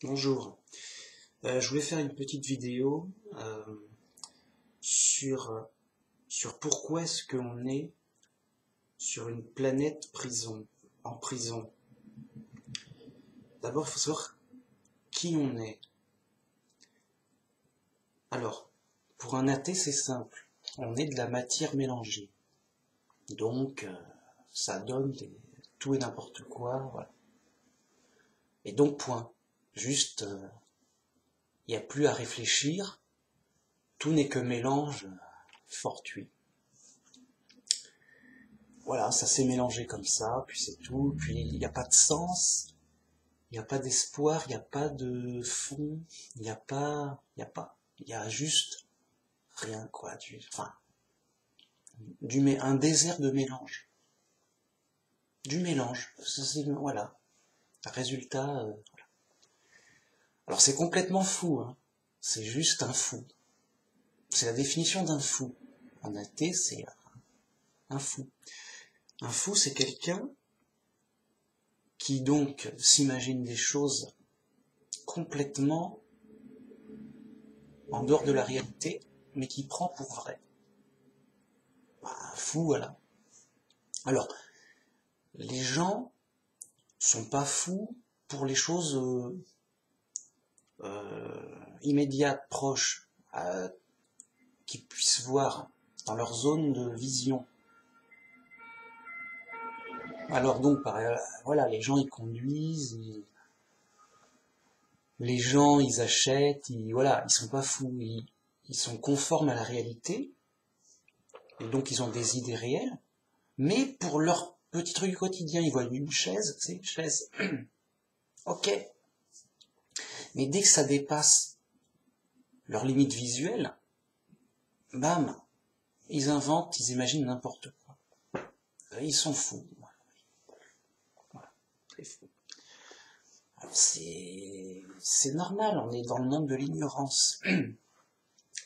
Bonjour, je voulais faire une petite vidéo sur, sur pourquoi est-ce qu'on est sur une planète prison, en prison. D'abord, il faut savoir qui on est. Alors, pour un athée, c'est simple. On est de la matière mélangée. Donc, ça donne tout et n'importe quoi, voilà. Et donc, point. Juste, il n'y a plus à réfléchir. Tout n'est que mélange fortuit. Voilà, ça s'est mélangé comme ça, puis c'est tout, puis il n'y a pas de sens, il n'y a pas d'espoir, il n'y a pas de fond, il y a juste rien, quoi, un désert de mélange. Du mélange, voilà, résultat, voilà. Alors c'est complètement fou, hein. C'est juste un fou. C'est la définition d'un fou. Un athée, c'est un fou. Un fou, c'est quelqu'un qui donc s'imagine des choses complètement en dehors de la réalité, mais qui prend pour vrai. Un fou, voilà. Alors, les gens sont pas fous pour les choses immédiates, proches, qu'ils puissent voir dans leur zone de vision. Alors donc, voilà, les gens ils conduisent, les gens ils achètent, voilà, ils sont pas fous, ils sont conformes à la réalité, et donc ils ont des idées réelles, mais pour leur petit truc quotidien, ils voient une chaise, c'est une chaise. Ok. Mais dès que ça dépasse leur limite visuelle, bam, ils inventent, ils imaginent n'importe quoi. Ils sont fous. Voilà, c'est fou. Alors c'est normal, on est dans le monde de l'ignorance.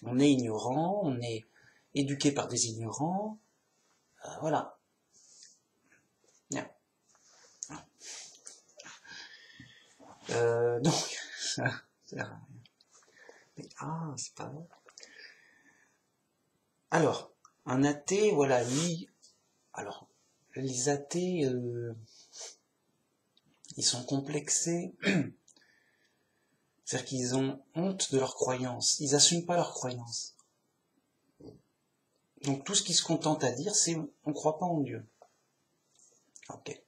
On est ignorant, on est éduqué par des ignorants, voilà. Bien. Donc, ça sert à rien. C'est pas bon. Alors, un athée, voilà, lui, alors, les athées, ils sont complexés, c'est-à-dire qu'ils ont honte de leurs croyances, ils n'assument pas leurs croyances. Donc tout ce qu'ils se contentent à dire, c'est on ne croit pas en Dieu. Ok.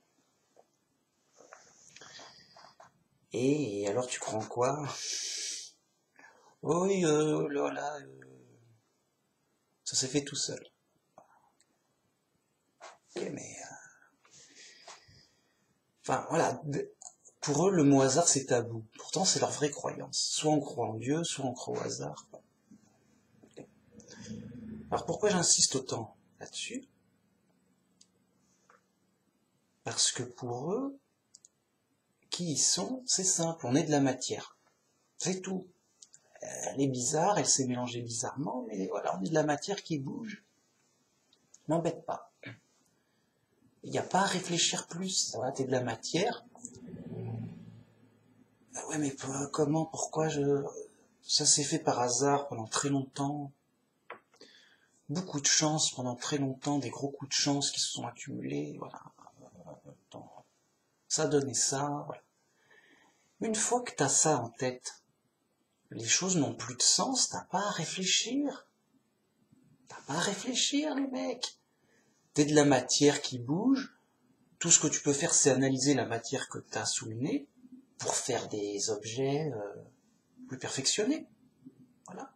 Et alors tu crois en quoi? Oui, là, ça s'est fait tout seul. Ok, mais enfin voilà, pour eux le mot hasard c'est tabou. Pourtant c'est leur vraie croyance. Soit on croit en Dieu, soit on croit au hasard. Okay. Alors pourquoi j'insiste autant là-dessus? Parce que pour eux, qui ils sont, c'est simple, on est de la matière. C'est tout. Elle est bizarre, elle s'est mélangée bizarrement, mais voilà, on est de la matière qui bouge. M'embête pas. Il n'y a pas à réfléchir plus. Voilà, t'es de la matière. Ouais, mais comment, pourquoi ça s'est fait par hasard pendant très longtemps. Beaucoup de chance pendant très longtemps, des gros coups de chance qui se sont accumulés, voilà. Ça a donné ça, voilà. Une fois que t'as ça en tête, les choses n'ont plus de sens, t'as pas à réfléchir. T'as pas à réfléchir, les mecs. T'es de la matière qui bouge. Tout ce que tu peux faire, c'est analyser la matière que t'as sous le nez pour faire des objets plus perfectionnés. Voilà.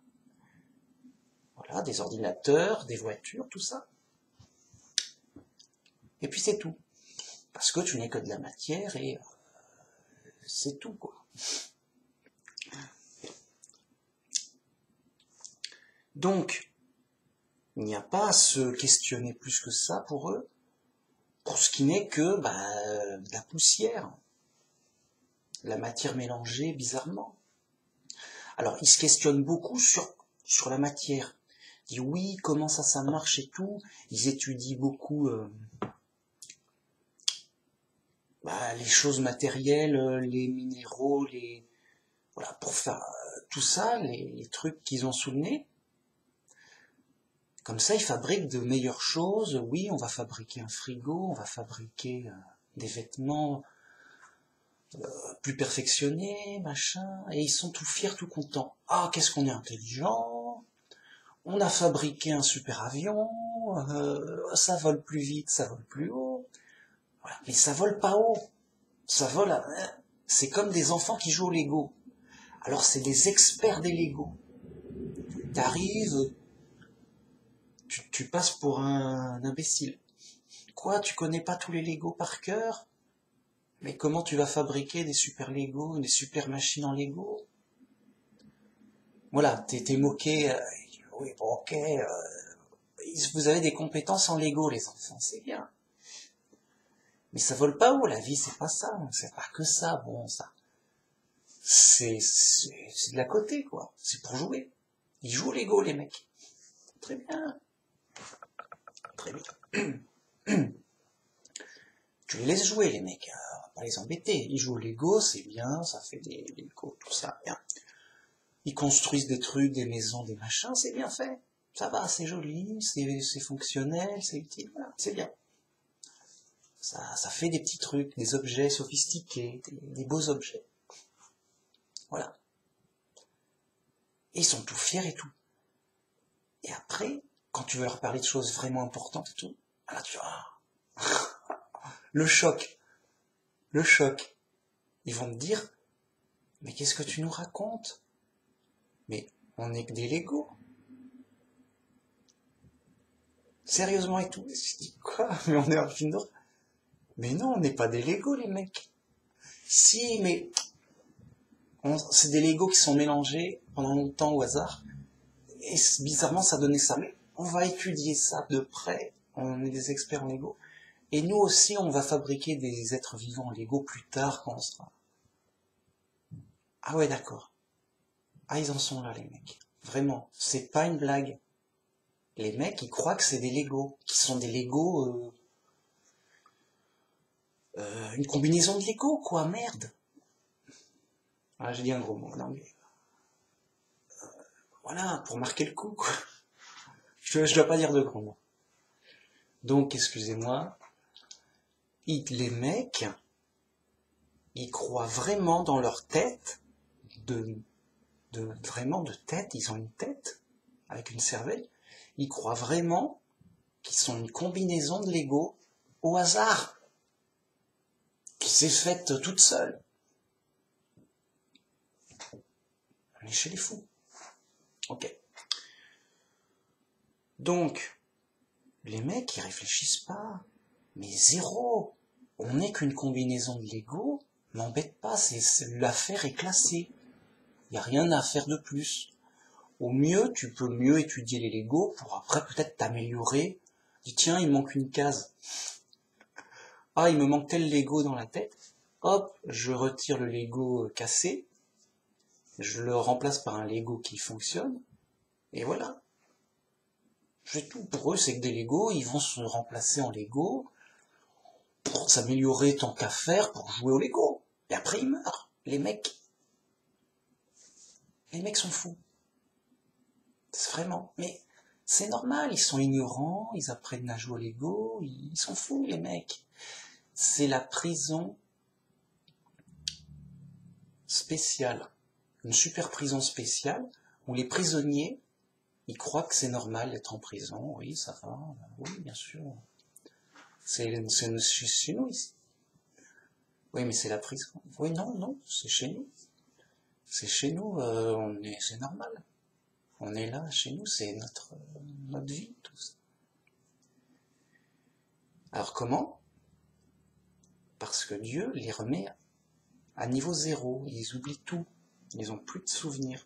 Voilà, des ordinateurs, des voitures, tout ça. Et puis c'est tout. Parce que tu n'es que de la matière et c'est tout, quoi. Donc, il n'y a pas à se questionner plus que ça pour eux, pour ce qui n'est que de la poussière, de la matière mélangée bizarrement. Alors, ils se questionnent beaucoup sur la matière. Ils disent oui, comment ça marche et tout. Ils étudient beaucoup les choses matérielles, les minéraux, Voilà, pour faire tout ça, les trucs qu'ils ont sous le nez. Comme ça, ils fabriquent de meilleures choses. Oui, on va fabriquer un frigo, on va fabriquer des vêtements plus perfectionnés, machin. Et ils sont tout fiers, tout contents. Ah, qu'est-ce qu'on est intelligent! On a fabriqué un super avion, ça vole plus vite, ça vole plus haut. Voilà. Mais ça vole pas haut. Ça vole c'est comme des enfants qui jouent au Lego. Alors c'est des experts des Lego. T'arrives, tu passes pour un imbécile. Quoi, tu connais pas tous les Lego par cœur? Mais comment tu vas fabriquer des super Lego, des super machines en Lego? Voilà, t'es moqué. Oui, bon, ok. Vous avez des compétences en Lego, les enfants, c'est bien. Mais ça vole pas haut, la vie, c'est pas ça. C'est pas que ça, bon, ça. C'est de la côté, quoi. C'est pour jouer. Ils jouent au Lego, les mecs. Très bien. Très bien. Tu les laisses jouer, les mecs. On va pas les embêter. Ils jouent au Lego, c'est bien, ça fait des Lego, tout ça, bien. Ils construisent des trucs, des maisons, des machins, c'est bien fait. Ça va, c'est joli, c'est fonctionnel, c'est utile, voilà, c'est bien. Ça fait des petits trucs, des objets sophistiqués, des beaux objets. Voilà. Et ils sont tout fiers et tout. Et après, quand tu veux leur parler de choses vraiment importantes et tout, là tu vois, le choc. Ils vont te dire, mais qu'est-ce que tu nous racontes? Mais on n'est que des Legos. Sérieusement et tout. Je dis quoi? Mais on est un film d'horreur. Mais non, on n'est pas des Legos, les mecs. Si, mais c'est des Legos qui sont mélangés pendant longtemps au hasard. Et bizarrement, ça donnait ça. Mais on va étudier ça de près. On est des experts en Lego. Et nous aussi, on va fabriquer des êtres vivants en Lego plus tard quand on sera. Ah ouais, d'accord. Ah, ils en sont là, les mecs. Vraiment, c'est pas une blague. Les mecs, ils croient que c'est des Legos, qui sont des Legos, une combinaison de Lego, quoi, merde. Ah, j'ai dit un gros mot, non mais... Voilà, pour marquer le coup, quoi. Je dois pas dire de gros mots. Donc, excusez-moi, les mecs, ils croient vraiment dans leur tête, vraiment de tête, ils ont une tête, avec une cervelle, ils croient vraiment qu'ils sont une combinaison de Lego au hasard, qui s'est faite toute seule. On est chez les fous. Ok. Donc, les mecs, ils réfléchissent pas. Mais zéro. On n'est qu'une combinaison de Lego. M'embête pas, l'affaire est classée. Il n'y a rien à faire de plus. Au mieux, tu peux mieux étudier les Lego pour après peut-être t'améliorer. Dis tiens, il me manque une case. Ah, il me manque tel Lego dans la tête. Hop, je retire le Lego cassé. Je le remplace par un Lego qui fonctionne. Et voilà. C'est tout. Pour eux, c'est que des Lego, ils vont se remplacer en Lego pour s'améliorer tant qu'à faire, pour jouer au Lego. Et après, ils meurent. Les mecs sont fous. C'est vraiment. Mais c'est normal, ils sont ignorants, ils apprennent à jouer au Lego, ils sont fous, les mecs. C'est la prison spéciale. Une super prison spéciale où les prisonniers, ils croient que c'est normal d'être en prison. Oui, ça va. Oui, bien sûr. C'est chez nous ici. Oui, mais c'est la prison. Oui, non, c'est chez nous. C'est chez nous, c'est normal. On est là, chez nous, c'est notre vie, tout ça. Alors comment? Parce que Dieu les remet à niveau zéro. Ils oublient tout. Ils n'ont plus de souvenirs.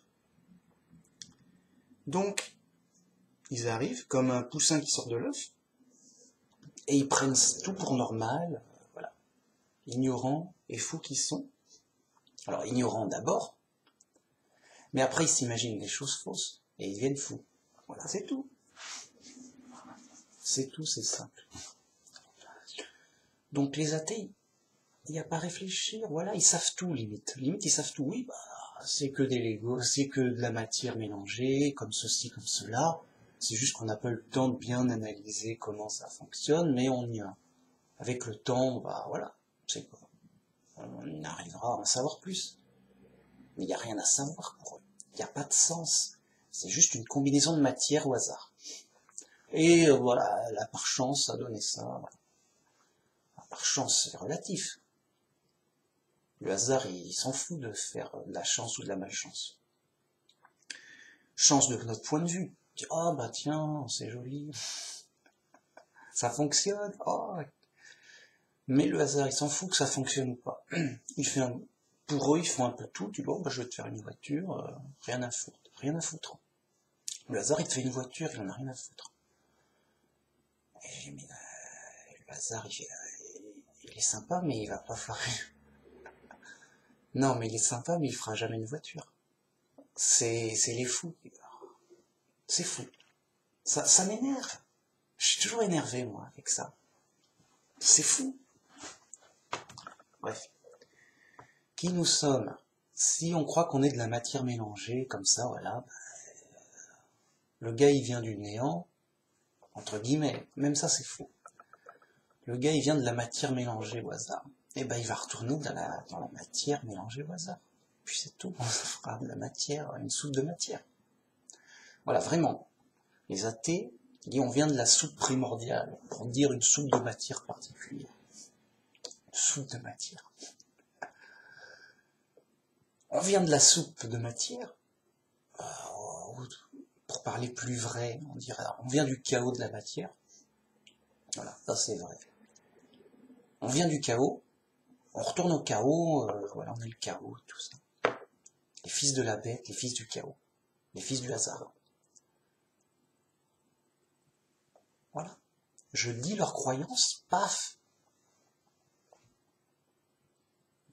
Donc, ils arrivent comme un poussin qui sort de l'œuf, et ils prennent tout pour normal, voilà. Ignorants et fous qu'ils sont. Alors, ignorants d'abord, mais après ils s'imaginent des choses fausses, et ils deviennent fous. Voilà, c'est tout. C'est tout, c'est simple. Donc les athées, il n'y a pas à réfléchir, voilà, ils savent tout, limite. Limite, ils savent tout, oui, bah, c'est que des Legos, c'est que de la matière mélangée, comme ceci, comme cela. C'est juste qu'on n'a pas eu le temps de bien analyser comment ça fonctionne, mais on y a. Avec le temps, bah voilà, c'est quoi. On arrivera à en savoir plus. Mais il n'y a rien à savoir pour eux. Il n'y a pas de sens. C'est juste une combinaison de matière au hasard. Et voilà, là par chance, ça a donné ça. Voilà. Par chance, c'est relatif. Le hasard, il s'en fout de faire de la chance ou de la malchance. Chance de notre point de vue. Ah bah tiens, c'est joli. Ça fonctionne. Oh. Mais le hasard, il s'en fout que ça fonctionne ou pas. Pour eux, ils font un peu tout. Tu dis, bon, bah, je vais te faire une voiture, rien à foutre. Rien à foutre. Le hasard, il te fait une voiture, il en a rien à foutre. Et mais, le hasard, il est sympa, mais il va pas faire... Non, mais il est sympa, mais il fera jamais une voiture. C'est les fous. C'est fou. Ça m'énerve. Je suis toujours énervé, moi, avec ça. C'est fou. Bref. Qui nous sommes? Si on croit qu'on est de la matière mélangée, comme ça, voilà, le gars, il vient du néant, entre guillemets, même ça, c'est faux. Le gars, il vient de la matière mélangée au hasard. Et ben, il va retourner dans la matière mélangée au hasard. Puis c'est tout, on fera de la matière, une soupe de matière. Voilà, vraiment. Les athées, on vient de la soupe primordiale, pour dire une soupe de matière particulière. Une soupe de matière. On vient de la soupe de matière, pour parler plus vrai, on dirait, on vient du chaos de la matière. Voilà, ça c'est vrai. On vient du chaos, on retourne au chaos, voilà, on a le chaos, tout ça. Les fils de la bête, les fils du chaos, les fils du hasard. Voilà. Je dis leurs croyances, paf.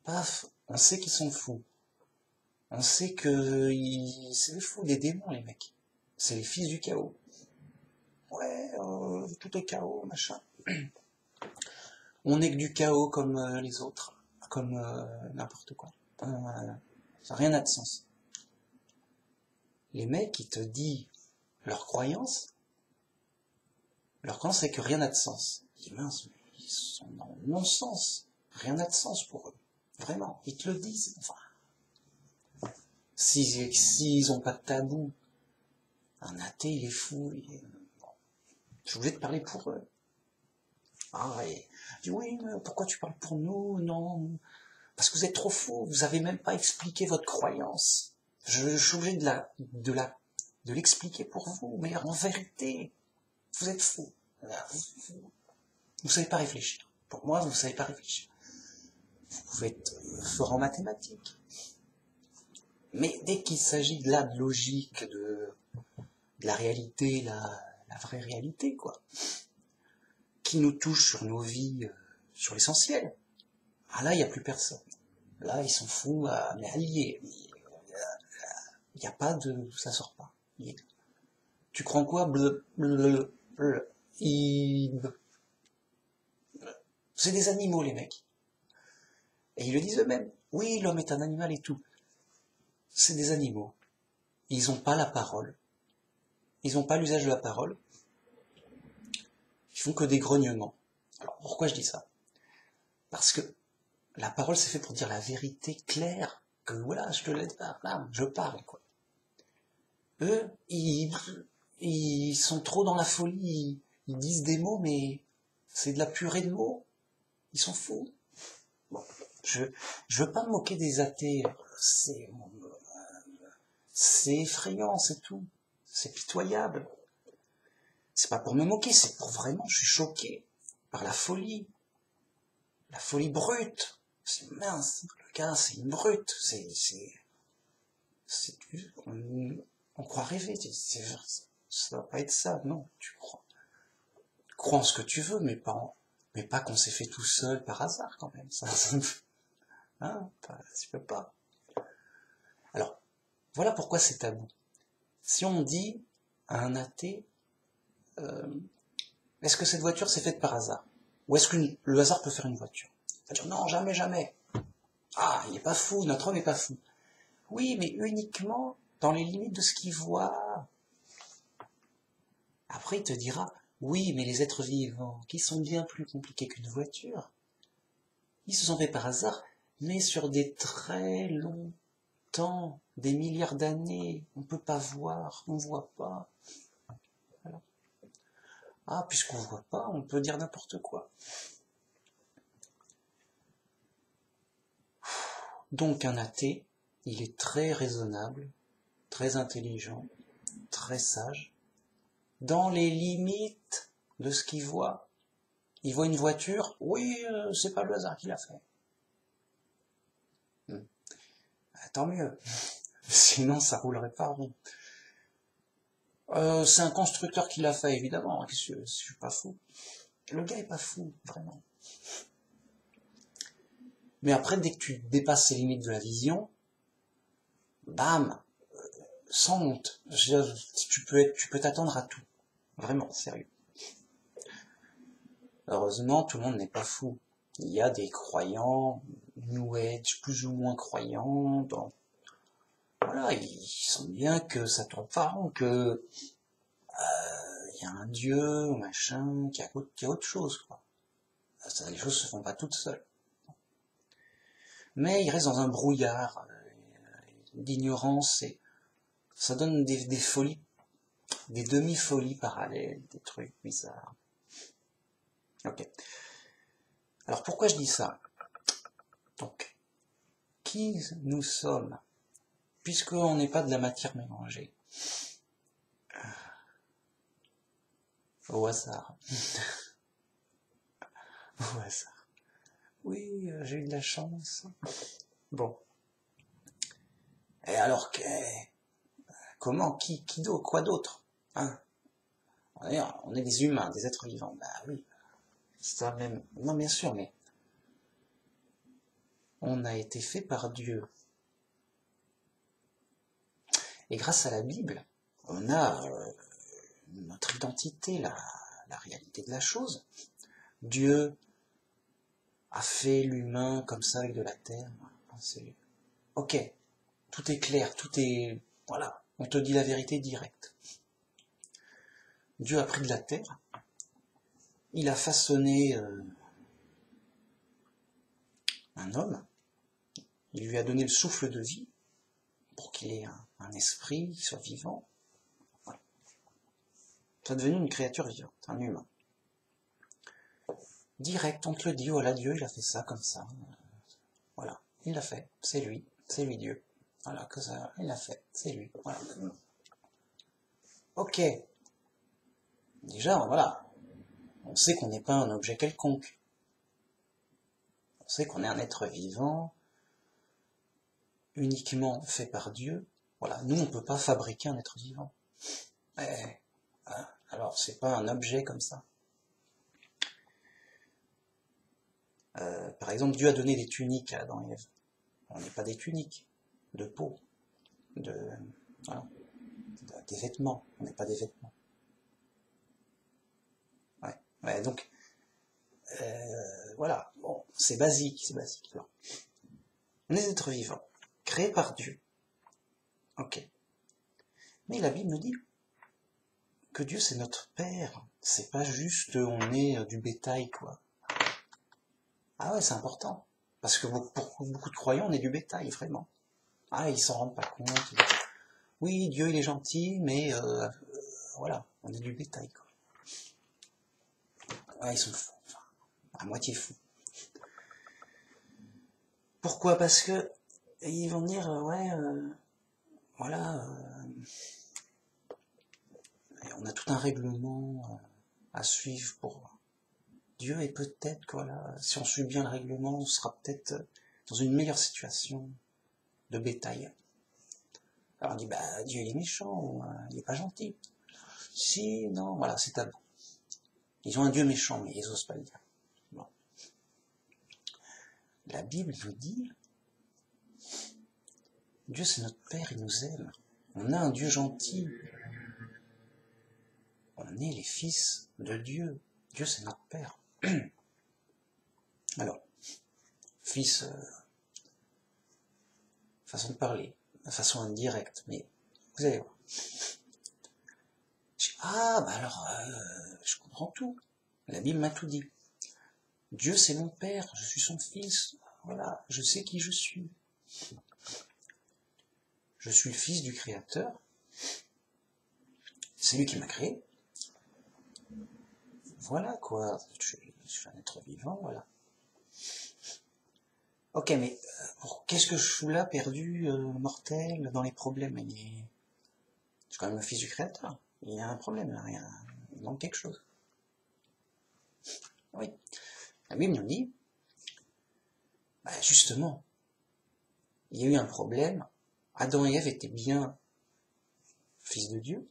Paf, on sait qu'ils sont fous. On sait que c'est les fous, des démons, les mecs. C'est les fils du chaos. Ouais, tout est chaos, machin. On n'est que du chaos comme les autres, comme n'importe quoi. Ça n'a rien de sens. Les mecs, ils te disent leur croyance c'est que rien n'a de sens. Ils disent, mince, ils sont dans le non-sens. Rien n'a de sens pour eux. Vraiment, ils te le disent. Enfin, s'ils n'ont pas de tabou, un athée, il est fou. Je suis obligé de parler pour eux. Ah, et je dis, oui, mais pourquoi tu parles pour nous? Non, parce que vous êtes trop fous, vous avez même pas expliqué votre croyance. Je suis obligé de l'expliquer pour vous, mais en vérité, vous êtes fous. Vous savez pas réfléchir. Pour moi, vous savez pas réfléchir. Vous pouvez être fort en mathématiques. Mais dès qu'il s'agit de la logique, de la réalité, la vraie réalité, quoi, qui nous touche sur nos vies, sur l'essentiel, ah là, il n'y a plus personne. Là, ils sont fous, mais alliés. Il n'y a pas de... ça sort pas. Tu crois en quoi? C'est des animaux, les mecs. Et ils le disent eux-mêmes. Oui, l'homme est un animal et tout. C'est des animaux. Ils n'ont pas la parole. Ils n'ont pas l'usage de la parole. Ils font que des grognements. Alors, pourquoi je dis ça? Parce que la parole, c'est fait pour dire la vérité claire. Que voilà, je te laisse pas, là, je parle, quoi. Eux, ils sont trop dans la folie. Ils disent des mots, mais c'est de la purée de mots. Ils sont fous. Bon, je veux pas me moquer des athées. C'est effrayant, c'est tout. C'est pitoyable. C'est pas pour me moquer, c'est pour vraiment, je suis choqué par la folie. La folie brute. C'est mince. Le gars, c'est une brute. On croit rêver. Ça va pas être ça. Non, tu crois. Tu crois en ce que tu veux, mais pas qu'on s'est fait tout seul par hasard, quand même. Ça hein, tu peux pas. Alors, voilà pourquoi c'est tabou. Si on dit à un athée, est-ce que cette voiture s'est faite par hasard? Ou est-ce que le hasard peut faire une voiture? Il va dire non, jamais, jamais. Ah, il est pas fou, notre homme est pas fou. Oui, mais uniquement dans les limites de ce qu'il voit. Après, il te dira, oui, mais les êtres vivants, qui sont bien plus compliqués qu'une voiture, ils se sont faits par hasard, mais sur des très longs temps, des milliards d'années, on ne peut pas voir, on ne voit pas. Voilà. Ah, puisqu'on ne voit pas, on peut dire n'importe quoi. Donc un athée, il est très raisonnable, très intelligent, très sage, dans les limites de ce qu'il voit. Il voit une voiture, oui, c'est pas le hasard qui l'a fait. Tant mieux, sinon ça roulerait pas rond. C'est un constructeur qui l'a fait, évidemment, je suis pas fou. Le gars est pas fou, vraiment. Mais après, dès que tu dépasses ces limites de la vision, bam, sans honte. Tu peux t'attendre à tout. Vraiment, sérieux. Heureusement, tout le monde n'est pas fou. Il y a des croyants, New Age, plus ou moins croyants, voilà, ils sentent bien que ça tourne pas rond, que y a un dieu, machin, qu'il y a autre chose, quoi. Les choses se font pas toutes seules. Mais ils restent dans un brouillard d'ignorance et ça donne des folies, des demi-folies parallèles, des trucs bizarres. Ok. Alors pourquoi je dis ça? Donc, qui nous sommes? Puisqu'on n'est pas de la matière mélangée. Au hasard. Au hasard. Oui, j'ai eu de la chance. Bon. Et alors, comment? Qui d'autre? Quoi d'autre? Hein? On est des humains, des êtres vivants. Bah oui. Ça même. Non, bien sûr, mais on a été fait par Dieu. Et grâce à la Bible, on a notre identité, la réalité de la chose. Dieu a fait l'humain comme ça avec de la terre. Ok, tout est clair, tout est... Voilà, on te dit la vérité directe. Dieu a pris de la terre, il a façonné un homme, il lui a donné le souffle de vie pour qu'il ait un esprit, qu'il soit vivant. Voilà. Ça est devenu une créature vivante, un humain. Direct, on te le dit, voilà, Dieu, il a fait ça comme ça. Voilà, il l'a fait, c'est lui Dieu. Voilà, que ça, il l'a fait, c'est lui. Voilà. Ok. Déjà, voilà, on sait qu'on n'est pas un objet quelconque. On sait qu'on est un être vivant, uniquement fait par Dieu. Voilà, nous, on ne peut pas fabriquer un être vivant. Alors, c'est pas un objet comme ça. Par exemple, Dieu a donné des tuniques à Adam et Ève. On n'est pas des tuniques, de peau, voilà, des vêtements. On n'est pas des vêtements. Ouais, donc, voilà, bon, c'est basique. Alors, on est des êtres vivants, créés par Dieu. Ok. Mais la Bible nous dit que Dieu c'est notre Père. C'est pas juste on est du bétail, quoi. Ah ouais, c'est important. Parce que pour beaucoup de croyants, on est du bétail, vraiment. Ah, ils s'en rendent pas compte. Oui, Dieu il est gentil, mais voilà, on est du bétail, quoi. Ouais, ils sont fous. Enfin, à moitié fous. Pourquoi? Parce que ils vont dire, voilà, on a tout un règlement à suivre pour Dieu, et peut-être que voilà, si on suit bien le règlement, on sera peut-être dans une meilleure situation de bétail. Alors on dit, bah Dieu il est méchant, il est pas gentil. Si, non, voilà, c'est tabou. Ils ont un Dieu méchant, mais ils osent pas le dire. Bon. La Bible nous dit, Dieu c'est notre Père, il nous aime. On a un Dieu gentil. On est les fils de Dieu. Dieu c'est notre Père. Alors, fils, façon de parler. de façon indirecte, mais vous allez voir. Ah, bah alors, je comprends tout. La Bible m'a tout dit. Dieu, c'est mon Père, je suis son Fils. Voilà, je sais qui je suis. Je suis le Fils du Créateur. C'est lui qui m'a créé. Voilà, quoi. Je suis un être vivant, voilà. Ok, mais qu'est-ce que je fous là, perdu, mortel, dans les problèmes? C'est quand même le Fils du Créateur. Il y a un problème, là, il manque quelque chose. Oui. La Bible nous dit, bah justement, il y a eu un problème. Adam et Ève étaient bien fils de Dieu,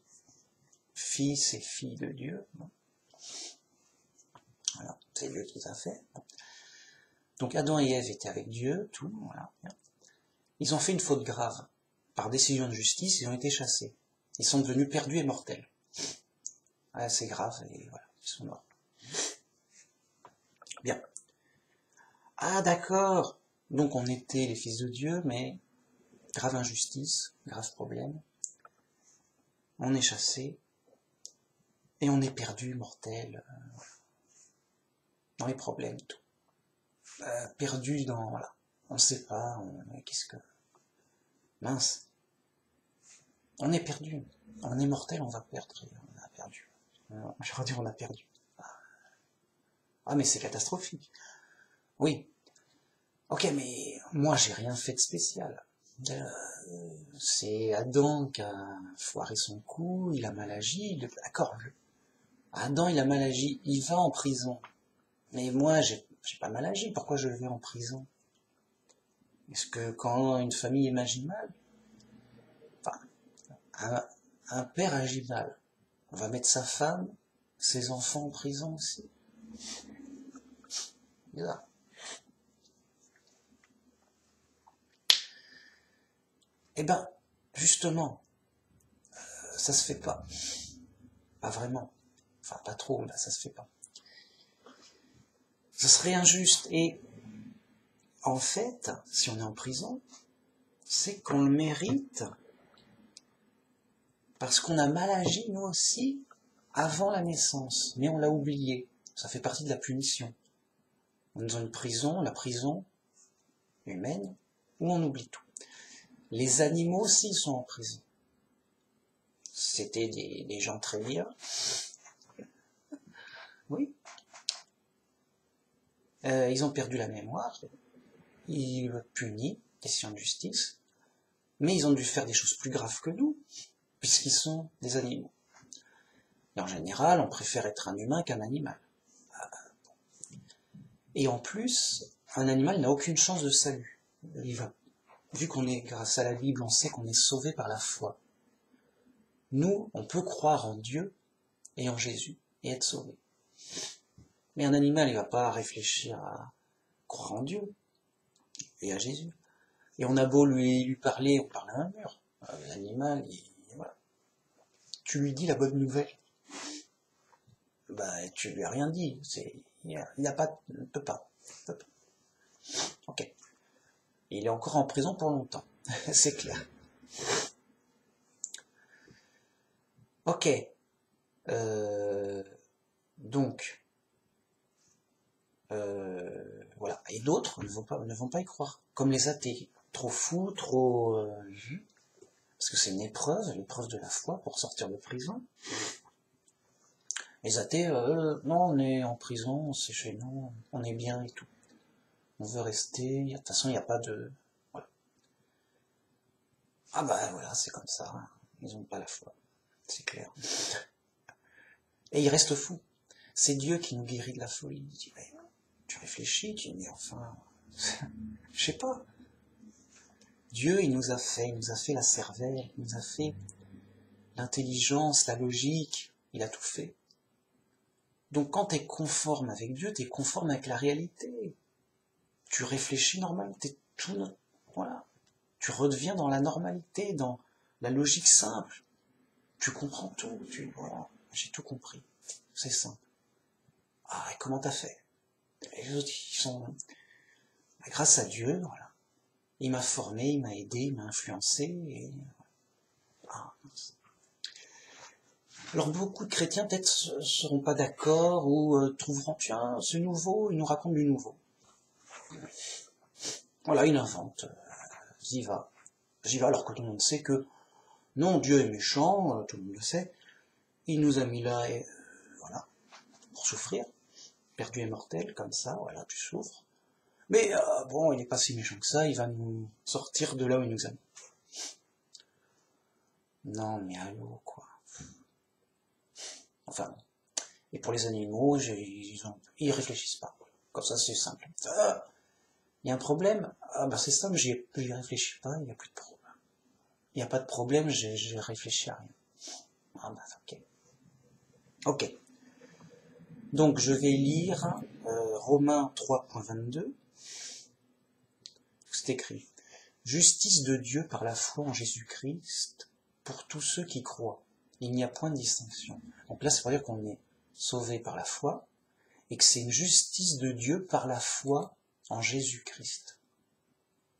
fils et filles de Dieu. Voilà, c'est Dieu qui les a fait. Donc Adam et Ève étaient avec Dieu, tout, voilà. Ils ont fait une faute grave. Par décision de justice, ils ont été chassés. Ils sont devenus perdus et mortels. Ouais, c'est grave, et voilà, ils sont morts. Bien. Ah d'accord, donc on était les fils de Dieu, mais grave injustice, grave problème. On est chassés, et on est perdu, mortel, dans les problèmes, tout. Perdu dans, voilà, on ne sait pas, qu'est-ce que... Mince. On est perdu, on est mortel, on va perdre, on a perdu. J'aurais dit on a perdu. Ah mais c'est catastrophique. Oui. Ok, mais moi j'ai rien fait de spécial. C'est Adam qui a foiré son coup, il a mal agi, d'accord. Adam il a mal agi, il va en prison. Mais moi j'ai pas mal agi, pourquoi je vais en prison? Est-ce que quand une famille agit mal, enfin, un père agit mal, on va mettre sa femme, ses enfants en prison aussi? Bizarre. Eh ben, justement, ça se fait pas. Pas vraiment. Enfin, pas trop, là, ça se fait pas. Ce serait injuste. Et en fait, si on est en prison, c'est qu'on le mérite parce qu'on a mal agi, nous aussi, avant la naissance. Mais on l'a oublié. Ça fait partie de la punition. On est dans une prison, la prison humaine, où on oublie tout. Les animaux aussi sont en prison. C'était des gens très bien. Oui. Ils ont perdu la mémoire. Ils punissent, question de justice. Mais ils ont dû faire des choses plus graves que nous, puisqu'ils sont des animaux. Et en général, on préfère être un humain qu'un animal. Et en plus, un animal n'a aucune chance de salut. Vu qu'on est, grâce à la Bible, on sait qu'on est sauvé par la foi. Nous, on peut croire en Dieu et en Jésus et être sauvé. Mais un animal, il va pas réfléchir à croire en Dieu et à Jésus. Et on a beau lui parler, on parle à un mur. L'animal, voilà. Tu lui dis la bonne nouvelle. Bah, tu lui as rien dit. Il ne peut pas. Ok. Il est encore en prison pour longtemps. C'est clair. Ok. Donc, voilà. Et d'autres ne vont pas y croire. Comme les athées. Trop fous, trop... parce que c'est une épreuve, l'épreuve de la foi pour sortir de prison. Les athées, non, on est en prison, c'est chez nous, on est bien et tout. On veut rester, de toute façon, il n'y a pas de... Voilà. Ah bah voilà, c'est comme ça, hein. Ils n'ont pas la foi, c'est clair. Et ils restent fous. C'est Dieu qui nous guérit de la folie. Il dit, mais tu réfléchis, tu dis, mais enfin, je sais pas. Dieu, il nous a fait la cervelle, il nous a fait l'intelligence, la logique, il a tout fait. Donc quand tu es conforme avec Dieu, tu es conforme avec la réalité. Tu réfléchis normalement, voilà. Tu redeviens dans la normalité, dans la logique simple. Tu comprends tout, voilà, j'ai tout compris. C'est simple. Ah, et comment t'as fait? Les autres, grâce à Dieu, voilà. il m'a formé, il m'a aidé, il m'a influencé. Et... Ah. Alors beaucoup de chrétiens peut-être ne seront pas d'accord ou trouveront, tiens, c'est nouveau, il nous raconte du nouveau. Voilà, il invente, j'y va. J'y vais alors que tout le monde sait que non, Dieu est méchant, tout le monde le sait. Il nous a mis là, voilà, pour souffrir. Perdu et mortel, comme ça, voilà, tu souffres. Mais bon, il n'est pas si méchant que ça, il va nous sortir de là où il nous a mis. Non, mais allô, quoi. Enfin, et pour les animaux, ils réfléchissent pas. Comme ça, c'est simple. Il y a un problème, ah bah c'est ça, mais j'y réfléchis pas, il n'y a plus de problème. Il n'y a pas de problème, j'ai réfléchi à rien. Ah bah ok. Ok. Donc je vais lire Romains 3.22. C'est écrit. Justice de Dieu par la foi en Jésus-Christ pour tous ceux qui croient. Il n'y a point de distinction. Donc là, c'est pour dire qu'on est sauvé par la foi et que c'est une justice de Dieu par la foi en Jésus-Christ.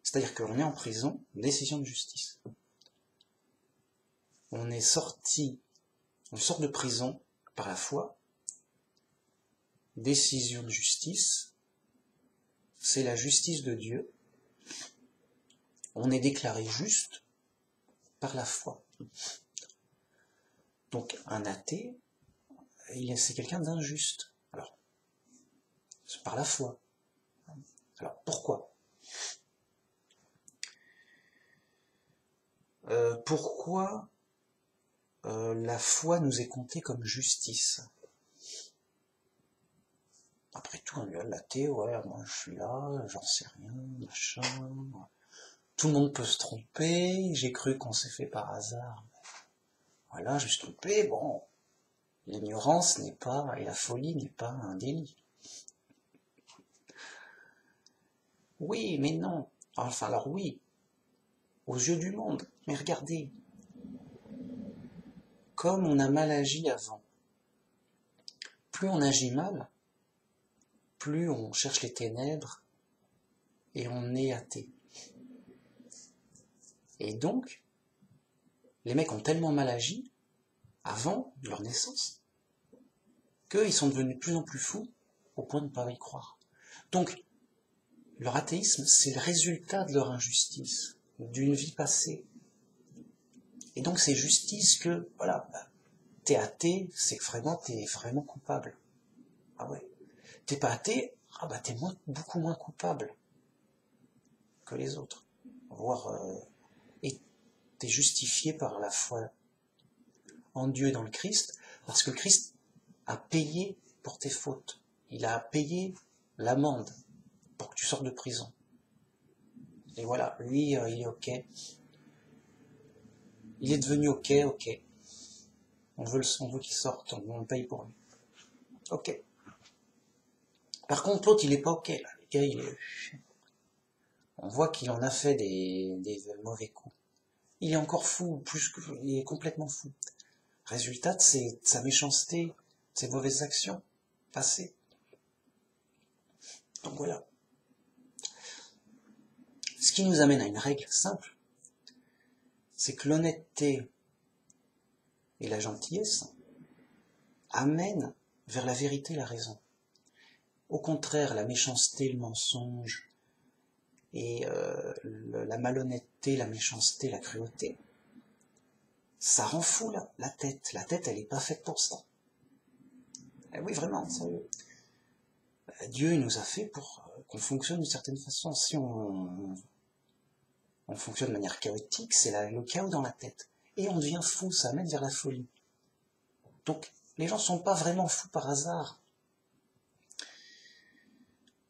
C'est-à-dire qu'on est en prison, décision de justice. On sort de prison par la foi, décision de justice, c'est la justice de Dieu. On est déclaré juste par la foi. Donc un athée, c'est quelqu'un d'injuste. Alors, c'est par la foi. Alors pourquoi ? Pourquoi la foi nous est comptée comme justice ? Après tout, on lui a l'athée, ouais, moi je suis là, j'en sais rien, machin. Tout le monde peut se tromper, j'ai cru qu'on s'est fait par hasard. Voilà, je me suis trompé, bon. L'ignorance n'est pas, et la folie n'est pas un délit. Oui, mais non. Enfin, alors oui, aux yeux du monde. Mais regardez, comme on a mal agi avant, plus on agit mal, plus on cherche les ténèbres et on est athée. Et donc, les mecs ont tellement mal agi avant leur naissance qu'ils sont devenus de plus en plus fous au point de ne pas y croire. Donc, leur athéisme, c'est le résultat de leur injustice, d'une vie passée. Et donc, c'est justice que, voilà, t'es athée, c'est que vraiment, t'es vraiment coupable. Ah ouais. T'es pas athée, ah bah t'es beaucoup moins coupable que les autres. Et t'es justifié par la foi en Dieu et dans le Christ, parce que le Christ a payé pour tes fautes. Il a payé l'amende pour que tu sortes de prison. Et voilà, lui, il est ok. Il est devenu ok. On veut qu'il sorte, on le paye pour lui. Ok. Par contre, l'autre, il est pas ok, là. Le gars, on voit qu'il en a fait des mauvais coups. Il est encore fou, il est complètement fou. Résultat, c'est sa méchanceté, ses mauvaises actions passées. Donc voilà. Ce qui nous amène à une règle simple, c'est que l'honnêteté et la gentillesse amènent vers la vérité et la raison. Au contraire, la méchanceté, le mensonge, et la malhonnêteté, la méchanceté, la cruauté, ça rend fou la tête. La tête, elle n'est pas faite pour ça. Et oui, vraiment, sérieux. Dieu, il nous a fait pour qu'on fonctionne d'une certaine façon. Si on fonctionne de manière chaotique, c'est le chaos dans la tête. Et on devient fou, ça amène vers la folie. Donc, les gens ne sont pas vraiment fous par hasard.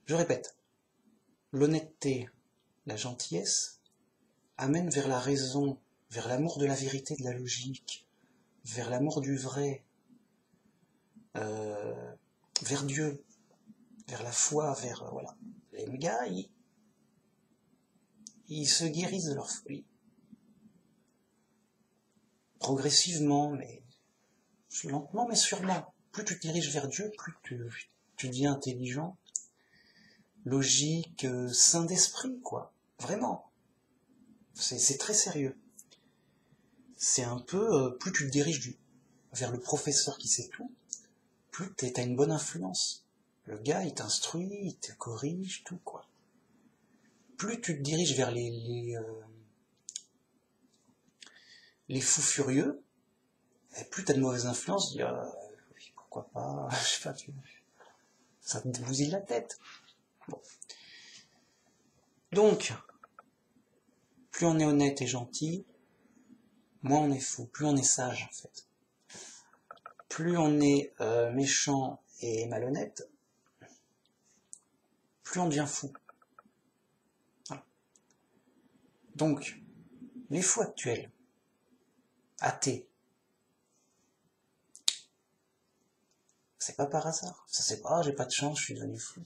Je répète, l'honnêteté, la gentillesse amènent vers la raison, vers l'amour de la vérité, de la logique, vers l'amour du vrai, vers Dieu, vers la foi, voilà. Les gars, ils se guérissent de leur folie. Progressivement, mais lentement, mais sûrement. Plus tu te diriges vers Dieu, plus tu deviens intelligent, logique, sain d'esprit, quoi. Vraiment. C'est très sérieux. C'est un peu, plus tu te diriges vers le professeur qui sait tout, plus t'as une bonne influence. Le gars, il t'instruit, il te corrige, tout, quoi. Plus tu te diriges vers les fous furieux, et plus t'as de mauvaise influence, dis, oui, pourquoi pas, je sais pas, ça te bousille la tête. Bon. Donc, plus on est honnête et gentil, moins on est fou, plus on est sage, en fait. Plus on est méchant et malhonnête, plus on devient fou. Voilà. Donc, les fous actuels, athées, c'est pas par hasard. Ça c'est pas, j'ai pas de chance, je suis devenu fou.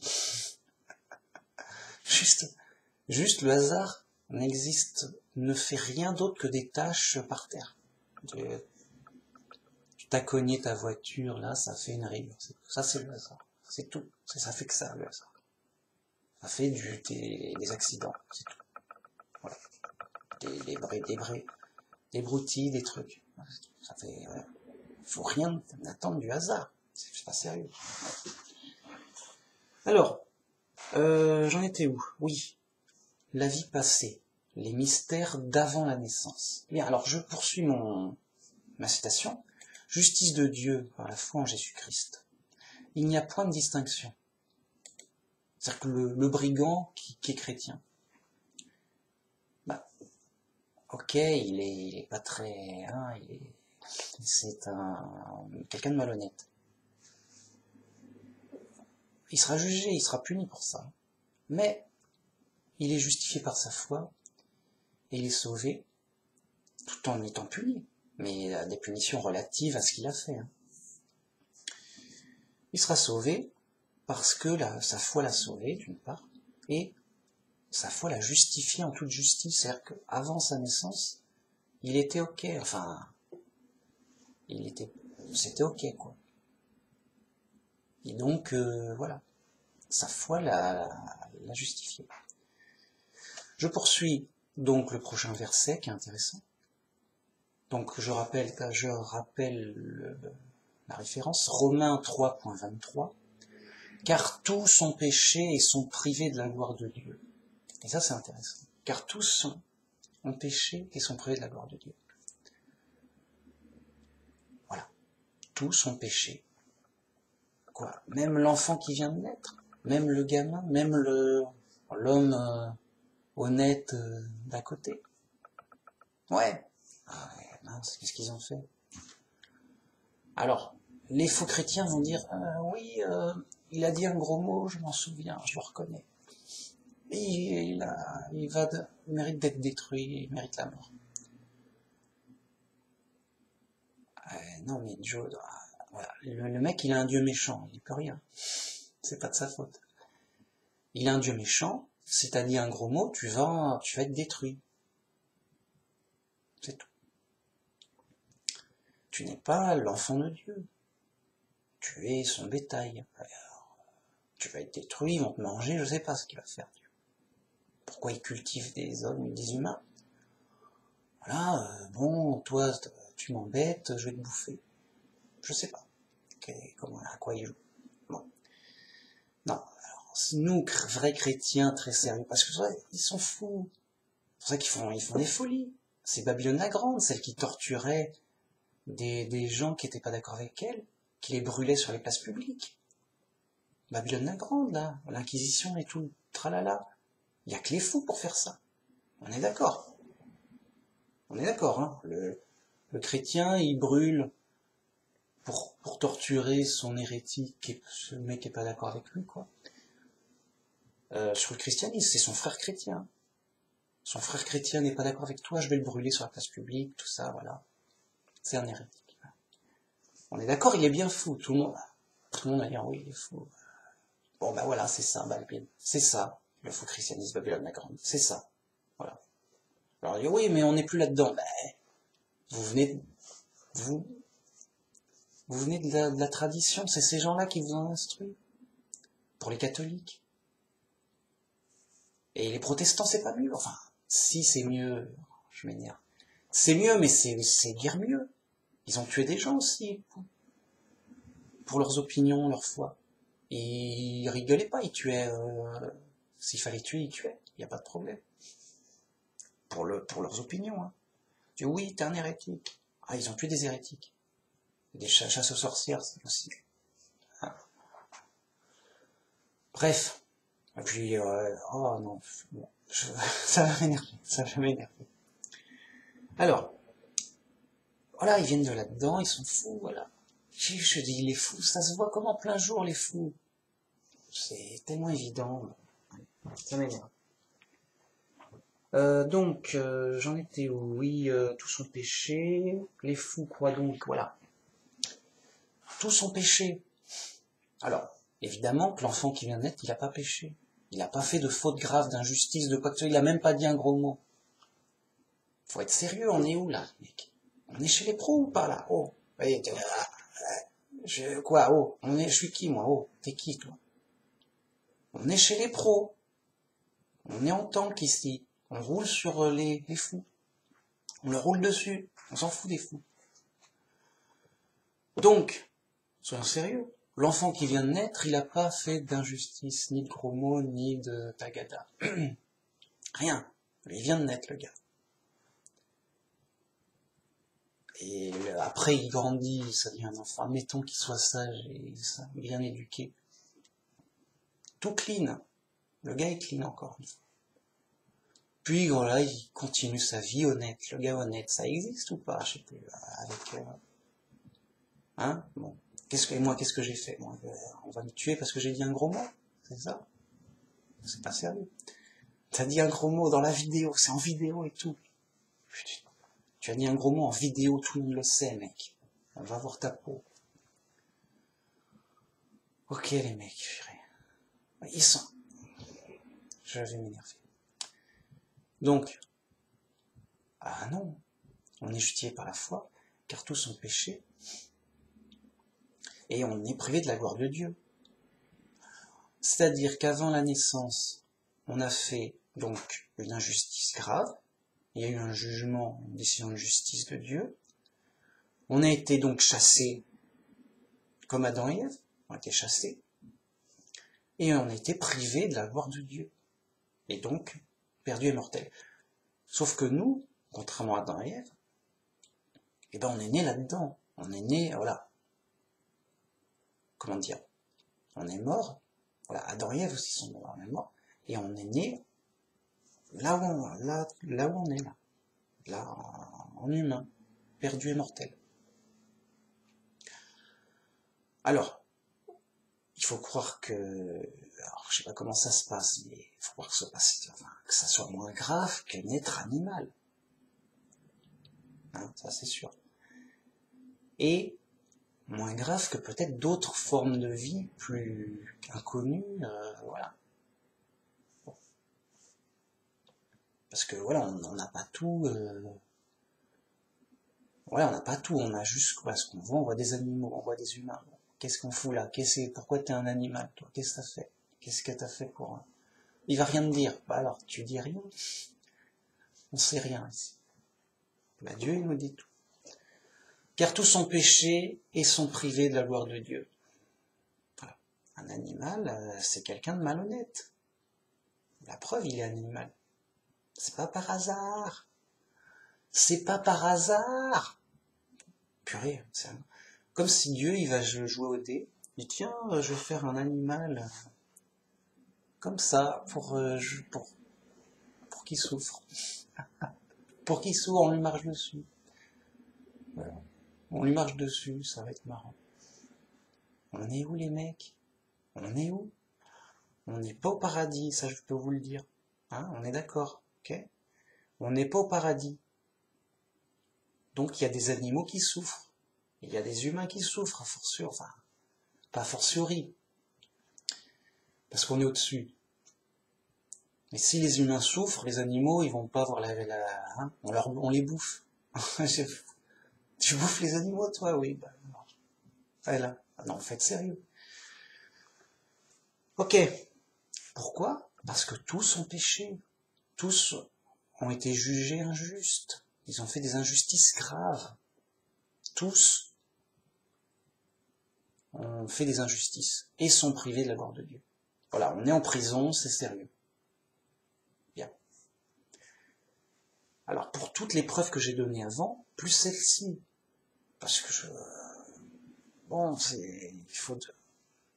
Juste le hasard ne fait rien d'autre que des taches par terre. Tu t'as cogné ta voiture, là, ça fait une rayure. Ça c'est le hasard. C'est tout. Ça fait que ça, le hasard. Ça fait des accidents, c'est tout. Voilà. Des broutilles, des trucs. Ça fait, voilà. Faut rien attendre du hasard. C'est pas sérieux. Alors, j'en étais où? Oui, la vie passée, les mystères d'avant la naissance. Bien, alors je poursuis ma citation. Justice de Dieu par la foi en Jésus-Christ. Il n'y a point de distinction. C'est-à-dire que le brigand qui est chrétien, bah, ok, il est pas très, hein, c'est quelqu'un de malhonnête. Il sera jugé, il sera puni pour ça. Mais il est justifié par sa foi et il est sauvé tout en étant puni. Mais il a des punitions relatives à ce qu'il a fait. Hein. Il sera sauvé parce que sa foi l'a sauvé, d'une part, et sa foi l'a justifié en toute justice. C'est-à-dire qu'avant sa naissance, il était ok, enfin, c'était ok, quoi. Et donc, voilà, sa foi l'a justifié. Je poursuis donc le prochain verset qui est intéressant. Donc je rappelle la référence, Romains 3.23, car tous ont péché et sont privés de la gloire de Dieu. Et ça c'est intéressant. Car tous ont péché et sont privés de la gloire de Dieu. Voilà. Tous ont péché. Quoi? Même l'enfant qui vient de naître, même le gamin, même l'homme honnête d'à côté. Ouais. Ah ouais, mince, qu'est-ce qu'ils ont fait? Alors, les faux chrétiens vont dire oui, il a dit un gros mot, je m'en souviens, je le reconnais. Et il mérite d'être détruit, il mérite la mort. Non mais Joe, voilà. Le mec il a un dieu méchant, il peut rien. C'est pas de sa faute. Il a un dieu méchant, si t'as dit un gros mot, tu vas être détruit. C'est tout. Tu n'es pas l'enfant de Dieu. Tu es son bétail. Alors, tu vas être détruit, ils vont te manger, je sais pas ce qu'il va faire Dieu. Pourquoi il cultive des hommes, des humains? Voilà, bon, toi, tu m'embêtes, je vais te bouffer. Je sais pas. À quoi il joue. Bon. Non, alors, nous, vrais chrétiens très sérieux, parce que ils sont fous. C'est pour ça qu'ils font des folies. C'est Babylone la Grande, celle qui torturait des gens qui n'étaient pas d'accord avec elle, qui les brûlait sur les places publiques. Babylone la Grande, là, l'Inquisition et tout, tralala. Il n'y a que les fous pour faire ça. On est d'accord. On est d'accord, hein. Le chrétien, il brûle pour torturer son hérétique, et ce mec qui est pas d'accord avec lui, quoi. Sur le christianisme, c'est son frère chrétien. Son frère chrétien n'est pas d'accord avec toi, je vais le brûler sur la place publique, tout ça, voilà. C'est un hérétique. On est d'accord, il est bien fou, tout le monde va dire oui, il est fou. Bon, ben voilà, c'est ça, c'est ça, le faux christianisme, Babylone la Grande, c'est ça, voilà. Alors, il dit, oui, mais on n'est plus là-dedans. Ben, vous venez de la tradition, c'est ces gens-là qui vous ont instruit. Pour les catholiques. Et les protestants, c'est pas mieux, enfin, Si c'est mieux, je m'énerve. C'est mieux, mais c'est dire mieux. Ils ont tué des gens aussi, pour leurs opinions, leur foi. Et ils rigolaient pas, ils tuaient, s'il fallait tuer, ils tuaient. Il n'y a pas de problème. Pour leurs opinions, hein. Tu dis, oui, t'es un hérétique. Ah, ils ont tué des hérétiques. Des chasses aux sorcières, c'est possible. Hein. Bref. Et puis, oh non, bon, ça va m'énerver, Alors, voilà, ils viennent de là-dedans, ils sont fous, voilà. Je dis, les fous, ça se voit comme en plein jour, les fous. C'est tellement évident. Ça m'énerve. Donc, j'en étais où? Oui, tout son péché. Les fous croient donc, voilà. Tout son péché. Alors, évidemment que l'enfant qui vient de naître, il n'a pas péché. Il n'a pas fait de faute grave, d'injustice, de quoi que ce soit. Il n'a même pas dit un gros mot. Faut être sérieux, on est où là, mec? On est chez les pros ou pas là? Oh, voyez, quoi? Oh, je suis qui moi? Oh, t'es qui toi? On est chez les pros. On est en tank ici. On roule sur les fous. On leur roule dessus. On s'en fout des fous. Donc, soyons sérieux. L'enfant qui vient de naître, il n'a pas fait d'injustice, ni de gros mots, ni de tagada. Rien. Il vient de naître, le gars. Et après, il grandit, ça devient un enfant. Admettons qu'il soit sage et bien éduqué. Tout clean. Le gars est clean encore une fois. Puis voilà, il continue sa vie honnête. Le gars honnête, ça existe ou pas? Je sais plus. Avec, hein? Bon. Qu'est-ce que j'ai fait? Moi, on va me tuer parce que j'ai dit un gros mot? C'est ça? C'est pas sérieux. T'as dit un gros mot dans la vidéo, c'est en vidéo et tout. Putain. Tu as dit un gros mot en vidéo, tout le monde le sait, mec. On va voir ta peau. Ok, les mecs, ils sont... Je vais m'énerver. Donc, ah non, on est justifié par la foi, car tous sont péchés, et on est privé de la gloire de Dieu. C'est-à-dire qu'avant la naissance, on a fait donc une injustice grave, il y a eu un jugement, une décision de justice de Dieu, on a été donc chassés, comme Adam et Ève, on a été chassés, et on a été privés de la gloire de Dieu, et donc perdus et mortels. Sauf que nous, contrairement à Adam et Ève, eh ben on est né là-dedans, on est né, voilà, comment dire, on est mort, voilà, Adam et Ève aussi sont morts, on est mort, et on est né là où on est là, en humain, perdu et mortel. Alors, il faut croire que, alors je sais pas comment ça se passe, mais il faut croire que ça soit moins grave que naître animal. Hein, ça c'est sûr. Et moins grave que peut-être d'autres formes de vie plus inconnues, voilà. Bon. Parce que voilà, on n'a pas tout, voilà, on n'a pas tout, on a juste quoi, ce qu'on voit, on voit des animaux, on voit des humains. Bon, qu'est-ce qu'on fout là? Pourquoi t'es un animal, toi? Qu'est-ce que t'as fait? Qu'est-ce que t'as fait pour... Il va rien me dire. Bah alors, tu dis rien. On sait rien ici. Bah Dieu, il nous dit tout. Car tous sont péchés et sont privés de la gloire de Dieu. Voilà. Un animal, c'est quelqu'un de malhonnête. La preuve, il est animal. C'est pas par hasard. C'est pas par hasard. Purée, c'est comme si Dieu, il va jouer au dé. Il dit, tiens, je vais faire un animal comme ça pour qu'il souffre. Pour qu'il souffre, on lui marche dessus. Voilà. On lui marche dessus, ça va être marrant. On est où les mecs? On est où? On n'est pas au paradis, ça je peux vous le dire. Hein, on est d'accord, ok? On n'est pas au paradis. Donc il y a des animaux qui souffrent. Il y a des humains qui souffrent, à fortiori. Enfin, pas a fortiori. Parce qu'on est au-dessus. Mais si les humains souffrent, les animaux, ils vont pas avoir hein, on les bouffe. Tu bouffes les animaux, toi? Oui, bah non. Ah, là. Ah non, faites sérieux. Ok. Pourquoi? Parce que tous ont péché. Tous ont été jugés injustes. Ils ont fait des injustices graves. Tous ont fait des injustices et sont privés de la gloire de Dieu. Voilà, on est en prison, c'est sérieux. Bien. Alors, pour toutes les preuves que j'ai données avant, plus celle-ci, parce que bon, il faut...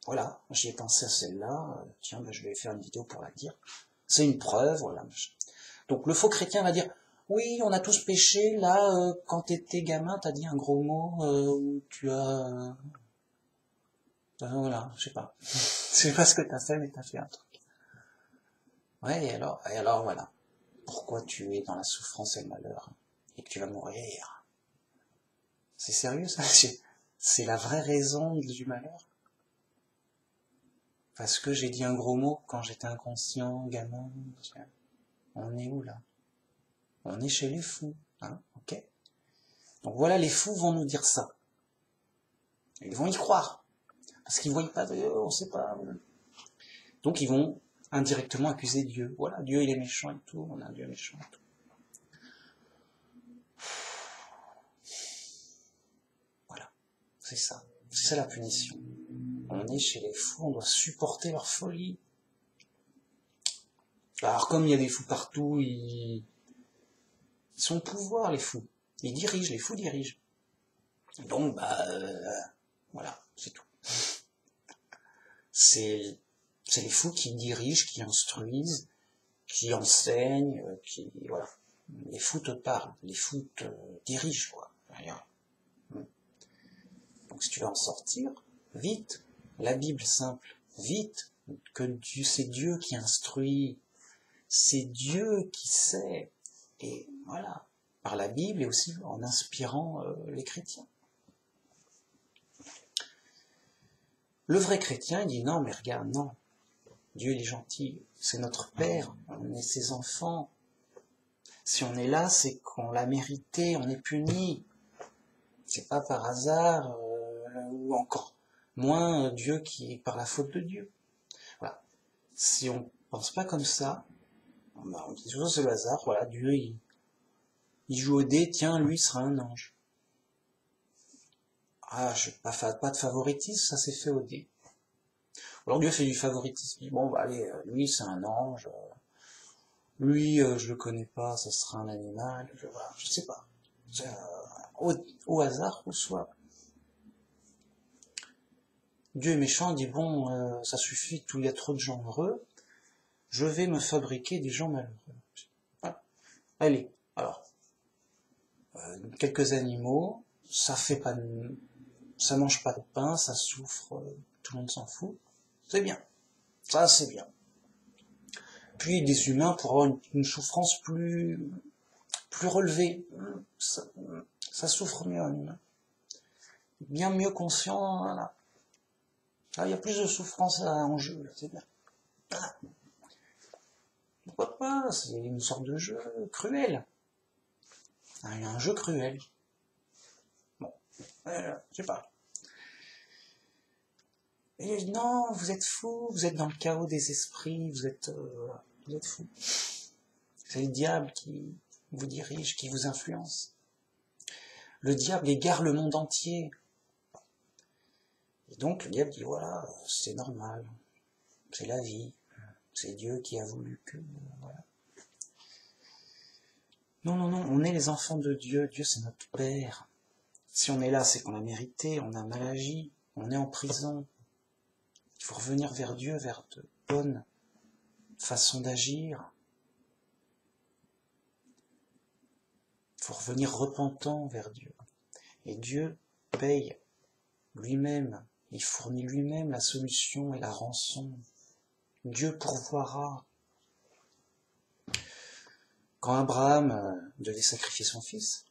Voilà, j'y ai pensé à celle-là, tiens, je vais faire une vidéo pour la dire. C'est une preuve, voilà. Donc le faux chrétien va dire, oui, on a tous péché, là, quand t'étais gamin, t'as dit un gros mot, ou tu as... voilà, je sais pas. Je sais pas ce que t'as fait, mais t'as fait un truc. Ouais, et alors voilà. Pourquoi tu es dans la souffrance et le malheur, et que tu vas mourir? C'est sérieux, ça? C'est la vraie raison du malheur? Parce que j'ai dit un gros mot quand j'étais inconscient, gamin. On est où, là? On est chez les fous, hein, ok? Donc voilà, les fous vont nous dire ça. Ils vont y croire. Parce qu'ils ne voient pas, on sait pas. Donc ils vont indirectement accuser Dieu. Voilà, Dieu il est méchant et tout, on a un Dieu méchant et tout. Voilà, c'est ça. C'est ça la punition. On est chez les fous, on doit supporter leur folie. Alors comme il y a des fous partout, ils sont au pouvoir, les fous. Ils dirigent, les fous dirigent. Donc, voilà, c'est tout. C'est les fous qui dirigent, qui instruisent, qui enseignent, voilà. Les fous te parlent, les fous te dirigent, quoi. Donc si tu veux en sortir, vite. La Bible simple, vite. Que c'est Dieu qui instruit, c'est Dieu qui sait. Et voilà, par la Bible et aussi en inspirant les chrétiens. Le vrai chrétien, il dit non, mais regarde, non. Dieu, il est gentil, c'est notre Père, on est ses enfants. Si on est là, c'est qu'on l'a mérité, on est puni. C'est pas par hasard, ou encore moins Dieu qui est par la faute de Dieu. Voilà. Si on pense pas comme ça, on dit toujours c'est le hasard, voilà, Dieu, il joue au dé, tiens, lui sera un ange. Ah, pas de favoritisme, ça s'est fait au dé. Alors Dieu fait du favoritisme, il dit, bon, bah allez, lui c'est un ange, lui je le connais pas, ça sera un animal, voilà, je sais pas. Au hasard, au soit. Dieu est méchant, dit bon, ça suffit, il y a trop de gens heureux, je vais me fabriquer des gens malheureux. Voilà. Allez, alors, quelques animaux, ça mange pas de pain, ça souffre, tout le monde s'en fout, c'est bien, ça c'est bien. Puis des humains pour avoir une souffrance plus relevée, ça souffre mieux un humain, bien mieux conscient, voilà. Là, il y a plus de souffrance en jeu, là, c'est bien. Voilà. Pourquoi pas, c'est une sorte de jeu cruel. Il y a un jeu cruel. Bon, je sais pas. Et non, vous êtes fous, vous êtes dans le chaos des esprits, vous êtes fous. C'est le diable qui vous dirige, qui vous influence. Le diable égare le monde entier. Et donc le diable dit voilà, c'est normal, c'est la vie, c'est Dieu qui a voulu que... voilà. Non, on est les enfants de Dieu, Dieu c'est notre Père. Si on est là, c'est qu'on a mérité, on a mal agi, on est en prison. Il faut revenir vers Dieu, vers de bonnes façons d'agir. Il faut revenir repentant vers Dieu. Et Dieu paye lui-même, il fournit lui-même la solution et la rançon. Dieu pourvoira. Quand Abraham devait sacrifier son fils,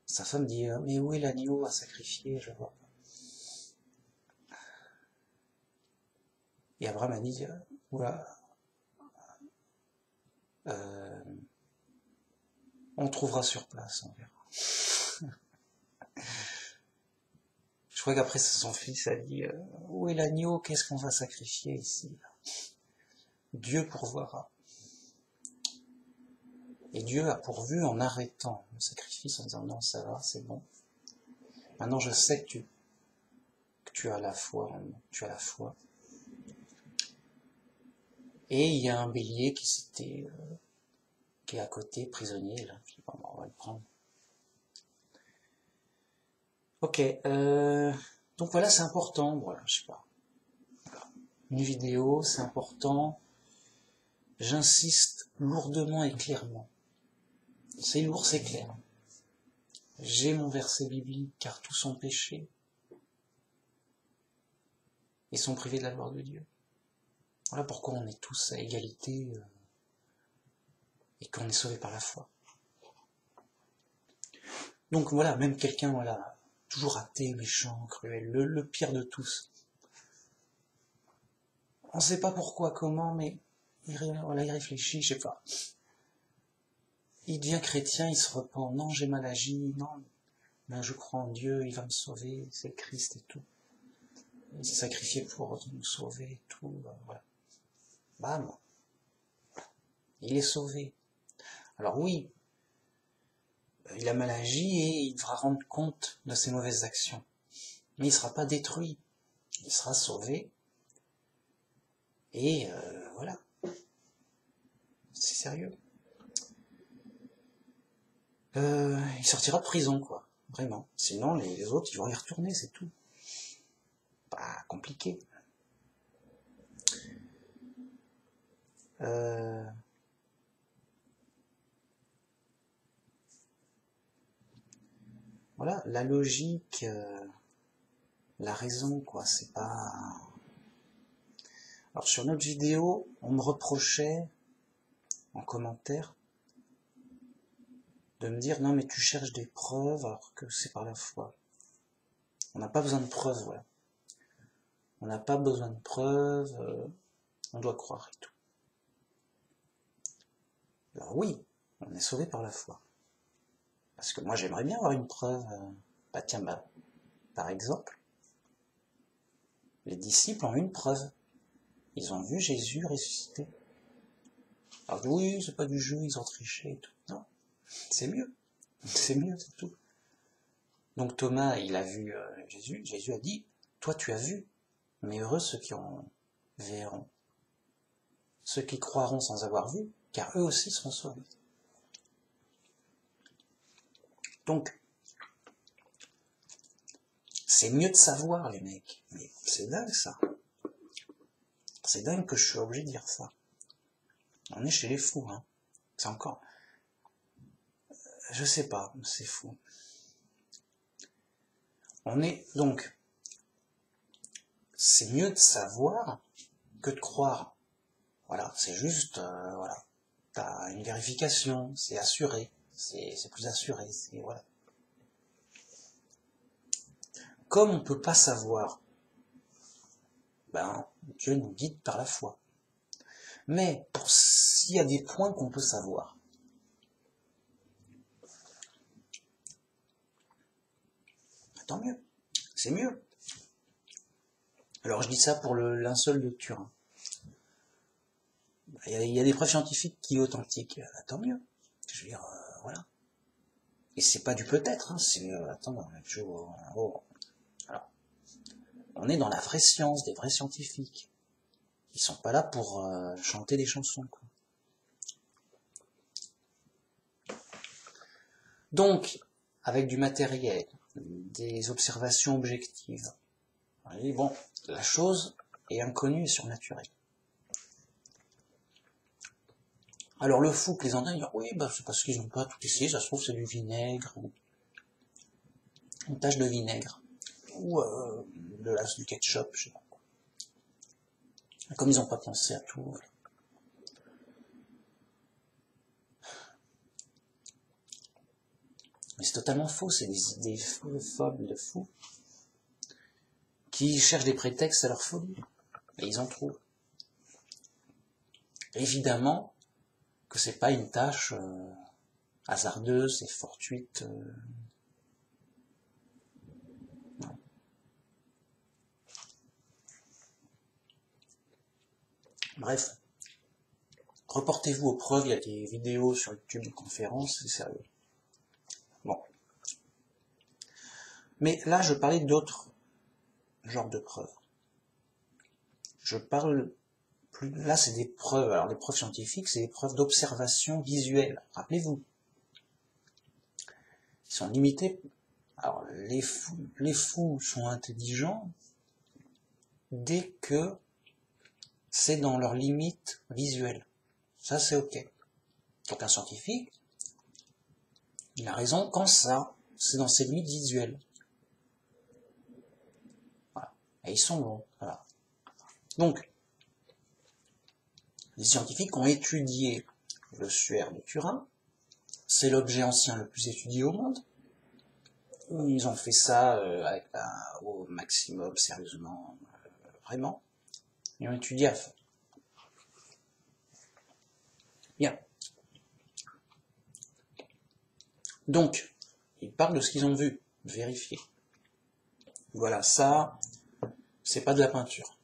sa femme dit « Mais où est l'agneau à sacrifier? Je vois pas. » Et Abraham a dit « Oula, on trouvera sur place, on verra. » Je crois qu'après son fils a dit « Où est l'agneau? Qu'est-ce qu'on va sacrifier ici ?» Dieu pourvoira. Et Dieu a pourvu en arrêtant le sacrifice, en disant non, ça va, c'est bon. Maintenant, je sais que tu as la foi, tu as la foi. Et il y a un bélier qui est à côté, prisonnier, là. Je dis, bon, on va le prendre. Ok, donc voilà, c'est important, voilà, je sais pas. Voilà. Une vidéo, c'est important. J'insiste lourdement et clairement. C'est lourd, c'est clair. J'ai mon verset biblique, car tous sont péchés et sont privés de la gloire de Dieu. Voilà pourquoi on est tous à égalité et qu'on est sauvé par la foi. Donc voilà, même quelqu'un, voilà, toujours athée, méchant, cruel, le pire de tous. On ne sait pas pourquoi, comment, mais voilà, il réfléchit, je sais pas. Il devient chrétien, il se repent. Non, j'ai mal agi, non, ben, je crois en Dieu, il va me sauver, c'est Christ et tout. Il s'est sacrifié pour nous sauver et tout, voilà. Bam, il est sauvé. Alors oui, il a mal agi et il devra rendre compte de ses mauvaises actions. Mais il ne sera pas détruit, il sera sauvé. Et voilà, c'est sérieux. Il sortira de prison, quoi, vraiment. Sinon, les autres, ils vont y retourner, c'est tout. Pas compliqué. Voilà, la logique, la raison, quoi, c'est pas... Alors, sur notre vidéo, on me reprochait, en commentaire, de me dire, non, mais tu cherches des preuves, alors que c'est par la foi. On n'a pas besoin de preuves, voilà. On n'a pas besoin de preuves, on doit croire et tout. Alors oui, on est sauvé par la foi. Parce que moi, j'aimerais bien avoir une preuve. Par exemple, les disciples ont une preuve. Ils ont vu Jésus ressuscité. Alors oui, c'est pas du jeu, ils ont triché et tout. Non, c'est mieux. C'est mieux, c'est tout. Donc Thomas, il a vu Jésus. Jésus a dit, toi tu as vu, mais heureux ceux qui verront. Ceux qui croiront sans avoir vu, car eux aussi seront sauvés. Donc, c'est mieux de savoir, les mecs. Mais c'est dingue, ça. C'est dingue que je sois obligé de dire ça. On est chez les fous, hein. C'est encore... Je sais pas, c'est fou. On est... Donc, c'est mieux de savoir que de croire. Voilà, c'est juste... voilà. T'as une vérification, c'est assuré. C'est plus assuré, c'est... Voilà. Comme on peut pas savoir, ben, Dieu nous guide par la foi. Mais s'il y a des points qu'on peut savoir, tant mieux, c'est mieux. Alors je dis ça pour le linceul de Turin. Il y a des preuves scientifiques qui sont authentiques, tant mieux. Je veux dire, voilà. Et c'est pas du peut-être, hein, c'est... attends, alors, on est dans la vraie science, des vrais scientifiques. Ils sont pas là pour chanter des chansons, quoi. Donc, avec du matériel, des observations objectives, et bon, la chose est inconnue et surnaturelle. Alors le fou que les Indiens disent, oui, bah, c'est parce qu'ils n'ont pas tout essayé, ça se trouve c'est du vinaigre, ou une tache de vinaigre, ou du ketchup, je sais pas. Comme ils n'ont pas pensé à tout. Mais c'est totalement faux, c'est des idées folles de fous qui cherchent des prétextes à leur folie. Et ils en trouvent. Évidemment que c'est pas une tâche hasardeuse et fortuite. Non. Bref. reportez-vous aux preuves, il y a des vidéos sur YouTube de conférences, c'est sérieux. Bon. Mais là, je parlais d'autres genres de preuves. Je parle plus... Là, c'est des preuves. Alors, les preuves scientifiques, c'est des preuves d'observation visuelle. Rappelez-vous. Ils sont limités. Alors, les fous sont intelligents dès que c'est dans leurs limites visuelles. Ça, c'est OK. Donc, un scientifique, il a raison quand ça, c'est dans ses limites visuelles. Voilà. Et ils sont bons. Voilà. Donc, les scientifiques ont étudié le suaire de Turin. C'est l'objet ancien le plus étudié au monde. Ils ont fait ça au maximum, sérieusement, vraiment. Ils ont étudié à fond. Bien. Donc, ils parlent de ce qu'ils ont vu, vérifié. Voilà, ça, c'est pas de la peinture.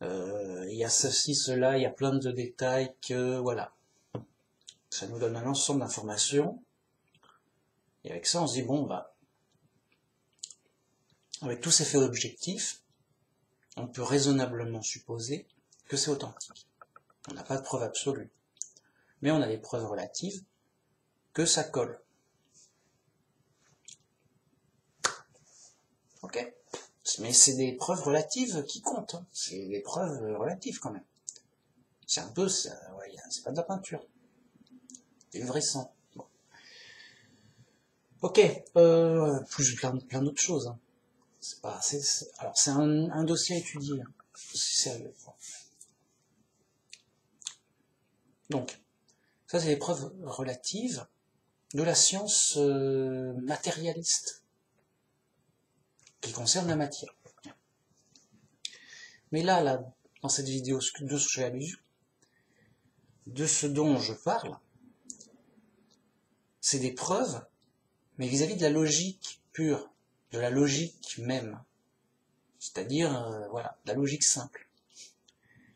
Il y a ceci, cela, il y a plein de détails que, voilà. Ça nous donne un ensemble d'informations. Et avec ça, on se dit, bon, bah, avec tous ces faits objectifs, on peut raisonnablement supposer que c'est authentique. On n'a pas de preuve absolue. Mais on a des preuves relatives que ça colle. Ok? Mais c'est des preuves relatives qui comptent. Hein. C'est des preuves relatives quand même. C'est un peu, ouais, c'est pas de la peinture. C'est du vrai sang. Bon. Ok, plus plein d'autres choses. Hein. C'est pas, alors c'est un dossier à étudier. Hein. C'est sérieux. Donc, ça c'est des preuves relatives de la science matérialiste qui concerne la matière. Mais là, dans cette vidéo, de ce que j'ai allusion, de ce dont je parle, c'est des preuves, mais vis-à-vis de la logique pure, de la logique même. C'est-à-dire, voilà, de la logique simple.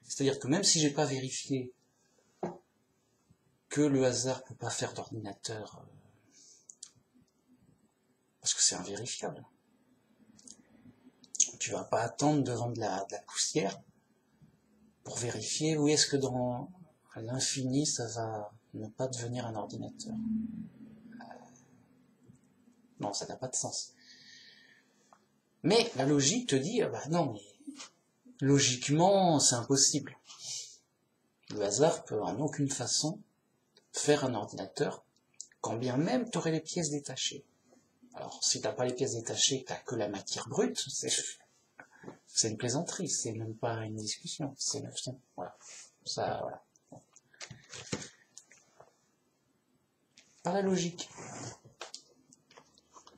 C'est-à-dire que même si j'ai pas vérifié que le hasard peut pas faire d'ordinateur, parce que c'est invérifiable, tu vas pas attendre devant de la poussière pour vérifier où est-ce que dans l'infini ça va ne pas devenir un ordinateur. Non, ça n'a pas de sens. Mais la logique te dit, bah non, mais logiquement, c'est impossible. Le hasard peut en aucune façon faire un ordinateur, quand bien même tu aurais les pièces détachées. Alors, si t'as pas les pièces détachées, t'as que la matière brute, c'est une plaisanterie, c'est même pas une discussion, c'est une option. Voilà. Ça, voilà. Bon. Par la logique.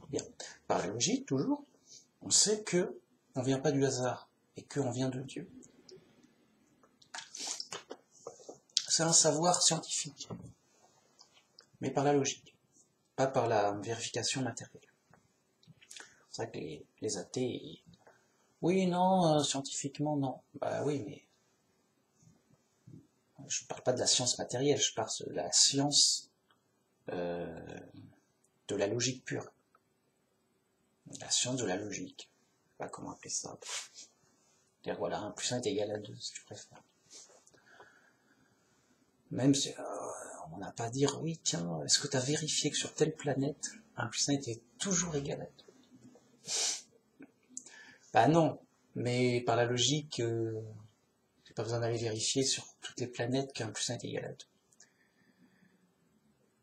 Bien. Par la logique, toujours, on sait que on vient pas du hasard et qu'on vient de Dieu. C'est un savoir scientifique, mais par la logique, pas par la vérification matérielle. C'est vrai que les athées, oui, non, scientifiquement, non. Bah oui, mais je parle pas de la science matérielle, je parle de la science de la logique pure. La science de la logique. Je sais pas comment appeler ça. Dire voilà, 1 plus 1 est égal à 2, si tu préfères. Même si on n'a pas à dire, oui, tiens, est-ce que tu as vérifié que sur telle planète, 1 plus 1 était toujours égal à 2? Bah non, mais par la logique, j'ai pas besoin d'aller vérifier sur toutes les planètes qu'un plus 1 est égal à 2.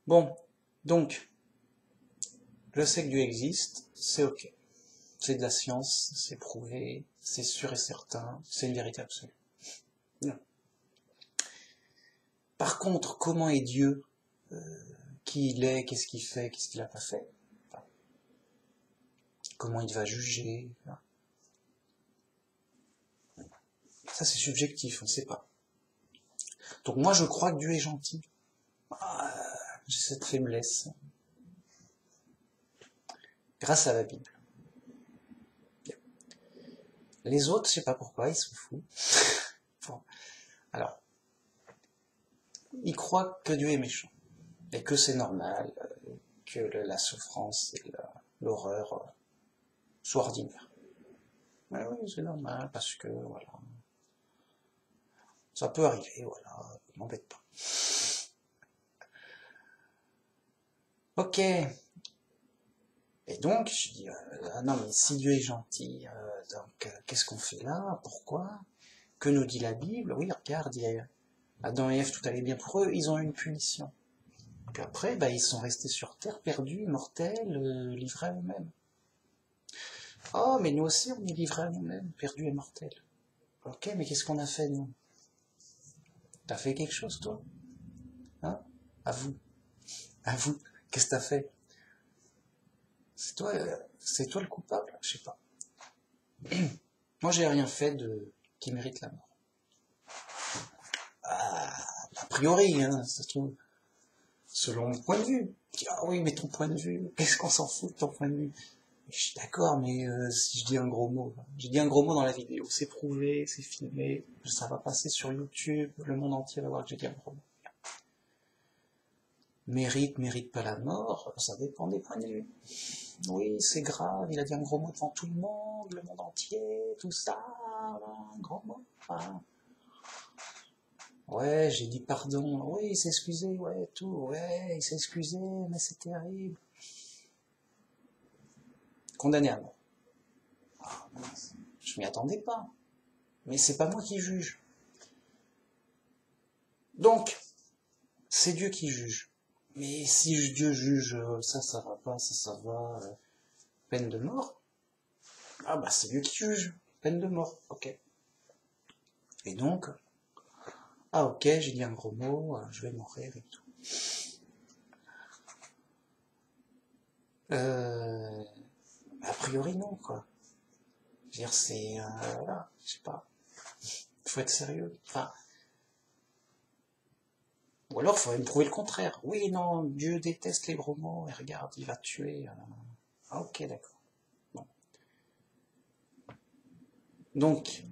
Bon, donc, je sais que Dieu existe, c'est ok. C'est de la science, c'est prouvé, c'est sûr et certain, c'est une vérité absolue. Non. Par contre, comment est Dieu, qui il est, qu'est-ce qu'il fait, qu'est-ce qu'il n'a pas fait, enfin, comment il va juger, enfin. Ça c'est subjectif, on ne sait pas. Donc moi je crois que Dieu est gentil. J'ai cette faiblesse. Grâce à la Bible. Bien. Les autres, je sais pas pourquoi, ils sont fous. Alors, ils croient que Dieu est méchant, et que c'est normal, que la souffrance et l'horreur soient ordinaires. Mais oui, c'est normal, parce que, voilà, ça peut arriver, voilà, m'embête pas. Ok. Et donc, je dis, ah non, mais si Dieu est gentil, qu'est-ce qu'on fait là? Pourquoi? Que nous dit la Bible? Oui, regarde, Adam et Ève, tout allait bien pour eux, ils ont eu une punition. Puis après, bah, ils sont restés sur terre, perdus, mortels, livrés à eux-mêmes. Oh, mais nous aussi, on est livrés à nous-mêmes, perdus et mortels. Ok, mais qu'est-ce qu'on a fait, nous? T'as fait quelque chose, toi? Hein? À vous. À vous. Qu'est-ce que t'as fait? C'est toi le coupable? Je sais pas. Moi, j'ai rien fait qui mérite la mort. Ah, a priori, hein, ça se trouve, selon mon point de vue. Je dis, ah oui, mais ton point de vue, qu'est-ce qu'on s'en fout de ton point de vue? Je suis d'accord, mais si je dis un gros mot, j'ai dit un gros mot dans la vidéo, c'est prouvé, c'est filmé, ça va passer sur YouTube, le monde entier va voir que j'ai dit un gros mot. Mérite pas la mort, ça dépend des points de vue. Oui, c'est grave, il a dit un gros mot devant tout le monde entier, tout ça, un gros mot. Ah. Ouais, j'ai dit pardon, oui, il s'est excusé, ouais, tout, ouais, il s'est excusé, mais c'est terrible. Condamné à mort. Ah, je m'y attendais pas. Mais c'est pas moi qui juge. Donc, c'est Dieu qui juge. Mais si Dieu juge ça va pas, ça va, peine de mort, ah bah c'est Dieu qui juge, peine de mort, ok. Et donc, ah ok, j'ai dit un gros mot, je vais mourir et tout. A priori non, quoi. Je veux dire, c'est, voilà, je sais pas, faut être sérieux. Enfin, ou alors, il faudrait me prouver le contraire. Oui, non, Dieu déteste les gros mots, et regarde, il va tuer. Ah, ok, d'accord. Bon. Donc,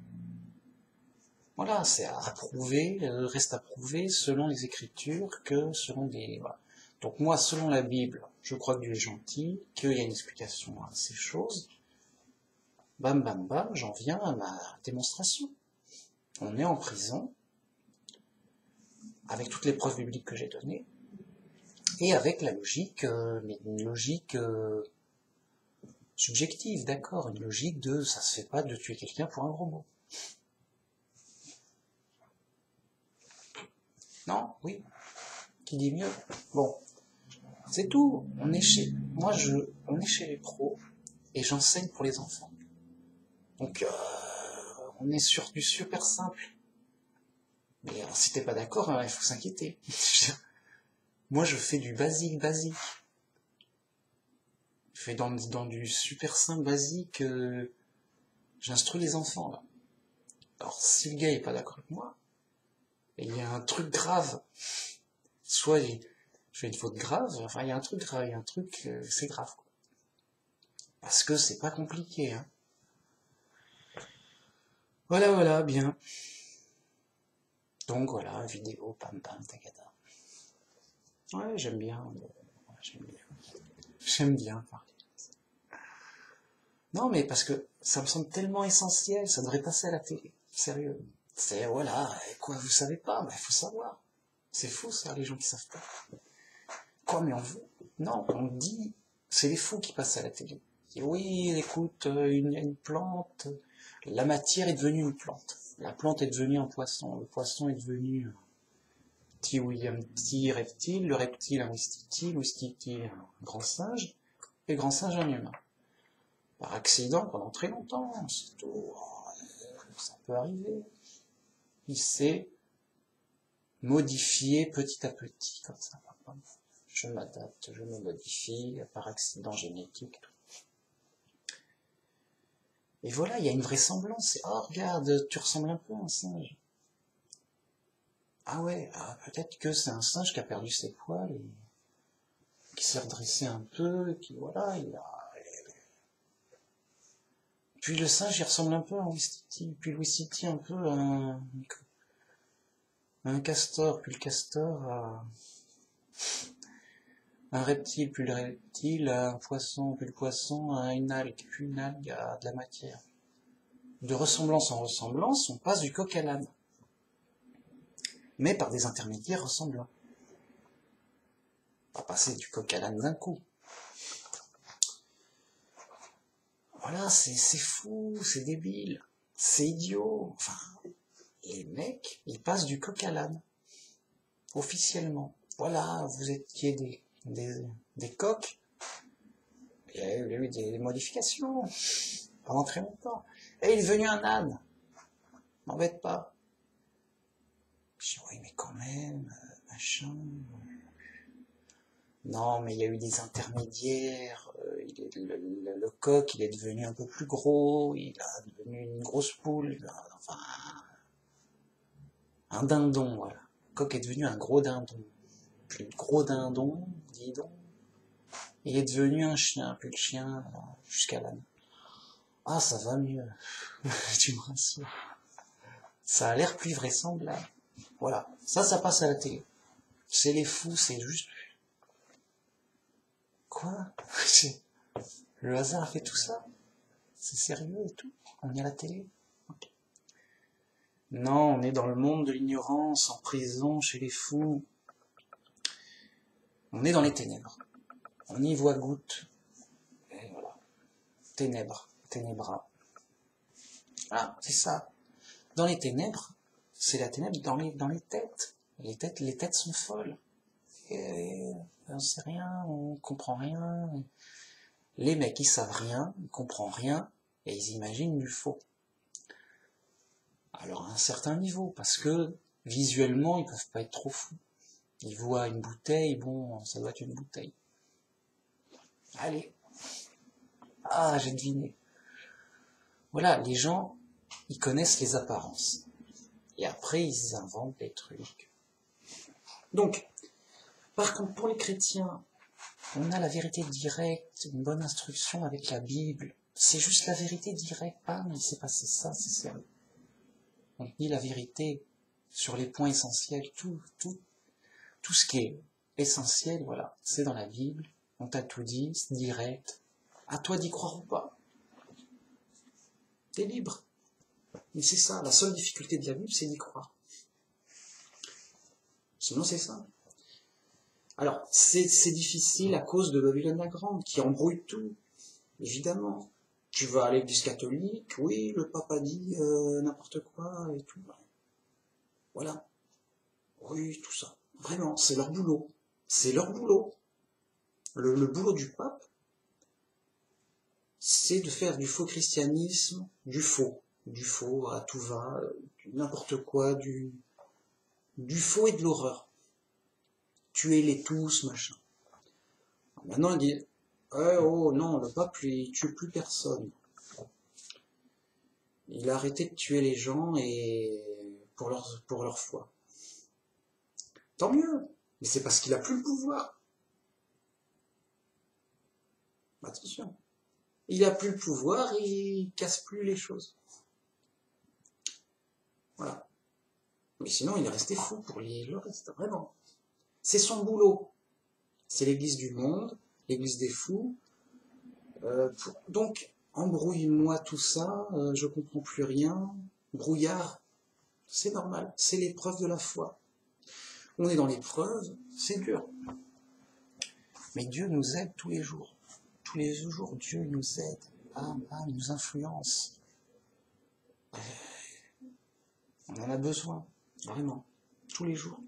voilà, c'est à prouver, reste à prouver selon les Écritures que selon des... Voilà. Donc moi, selon la Bible, je crois que Dieu est gentil, qu'il y a une explication à ces choses. Bam, bam, bam, j'en viens à ma démonstration. On est en prison, avec toutes les preuves bibliques que j'ai données, et avec la logique, mais une logique subjective, d'accord, une logique de ça se fait pas de tuer quelqu'un pour un gros mot. Non, oui, qui dit mieux. Bon, c'est tout. On est chez les pros et j'enseigne pour les enfants. Donc, on est sur du super simple. Mais alors, si t'es pas d'accord, il faut s'inquiéter. Moi, je fais du basique. Je fais dans du super simple basique. J'instruis les enfants, là. Alors, si le gars est pas d'accord avec moi, et il y a un truc grave, soit je fais une faute grave, enfin, il y a un truc grave, c'est grave, quoi. Parce que c'est pas compliqué, hein. Voilà, bien. Donc voilà, vidéo, pam pam, tagada. Ouais, j'aime bien. J'aime bien parler. Non, mais parce que ça me semble tellement essentiel, ça devrait passer à la télé. Sérieux. C'est, voilà, quoi, vous savez pas, mais il faut savoir. C'est fou, ça, les gens qui savent pas. Quoi, mais on veut. Non, on dit, c'est les fous qui passent à la télé. Et oui, écoute, il y a une plante, la matière est devenue une plante. La plante est devenue un poisson, le poisson est devenu un petit reptile, le reptile un ouistiti un grand singe, et le grand singe un humain. Par accident pendant très longtemps, c'est tout. Ça peut arriver. Il s'est modifié petit à petit, comme ça. Je m'adapte, je me modifie par accident génétique. Tout. Et voilà, il y a une vraisemblance. Oh, regarde, tu ressembles un peu à un singe. Ah ouais, peut-être que c'est un singe qui a perdu ses poils et qui s'est redressé un peu, et qui voilà, Puis le singe, il ressemble un peu à un Ouistiti, puis le Ouistiti un peu à un... Un castor, puis le castor, un reptile, puis le reptile, un poisson, puis le poisson, une algue, puis une algue a de la matière. De ressemblance en ressemblance, on passe du coq à l'âne. Mais par des intermédiaires ressemblants. Pas passer du coq à l'âne d'un coup. Voilà, c'est fou, c'est débile, c'est idiot. Enfin, les mecs, ils passent du coq à l'âne. Officiellement. Voilà, vous étiez des coqs. Il y a eu des modifications pendant très longtemps. Et il est devenu un âne. M'embête pas. Je dis, oui, mais quand même, machin. Non, mais il y a eu des intermédiaires. Le coq, il est devenu un peu plus gros. Il a devenu une grosse poule. Enfin, un dindon, voilà. Le coq est devenu un gros dindon. Puis le gros dindon, dis donc, il est devenu un chien. Puis le chien, jusqu'à l'âne. Ah, ça va mieux. Tu me rassures. Ça a l'air plus vraisemblable. Voilà. Ça passe à la télé. C'est les fous, c'est juste... Quoi? Le hasard a fait tout ça? C'est sérieux et tout? On est à la télé? Okay. Non, on est dans le monde de l'ignorance, en prison, chez les fous. On est dans les ténèbres. On y voit goutte. Et voilà. Ténèbres. Ténébra. Ah, c'est ça. Dans les ténèbres, c'est la ténèbre dans les têtes. Les têtes sont folles. Et on sait rien, on comprend rien. Les mecs, ils savent rien, ils comprennent rien, et ils imaginent du faux. Alors à un certain niveau, parce que visuellement, ils peuvent pas être trop fous. Ils voient une bouteille, bon, ça doit être une bouteille. Allez. Ah, j'ai deviné. Voilà, les gens, ils connaissent les apparences. Et après, ils inventent des trucs. Donc, par contre, pour les chrétiens, on a la vérité directe, une bonne instruction avec la Bible. C'est juste la vérité directe. Ah, mais il s'est passé ça, c'est sérieux. On dit la vérité sur les points essentiels. Tout ce qui est essentiel, voilà, c'est dans la Bible. On t'a tout dit, c'est direct. À toi d'y croire ou pas. T'es libre. Mais c'est ça, la seule difficulté de la Bible, c'est d'y croire. Sinon, c'est simple. Alors, c'est difficile à cause de Babylone la Grande, qui embrouille tout, évidemment. Tu vas à l'église catholique, oui, le pape a dit n'importe quoi et tout. Voilà. Oui, tout ça. Vraiment, c'est leur boulot. C'est leur boulot. Le boulot du pape, c'est de faire du faux christianisme, du faux à tout va, n'importe quoi, du faux et de l'horreur. Tuez-les tous, machin. Maintenant, il dit, oh non, le pape, lui, il tue plus personne. Il a arrêté de tuer les gens et pour leur foi. Tant mieux, mais c'est parce qu'il a plus le pouvoir. Attention. Il a plus le pouvoir, il casse plus les choses. Voilà. Mais sinon, il est resté fou pour le reste, vraiment. C'est son boulot. C'est l'église du monde, l'église des fous. Donc, embrouille-moi tout ça, je comprends plus rien. Brouillard, c'est normal, c'est l'épreuve de la foi. On est dans l'épreuve, c'est dur. Mais Dieu nous aide tous les jours. Tous les jours, Dieu nous aide. Il nous influence. On en a besoin, vraiment, tous les jours.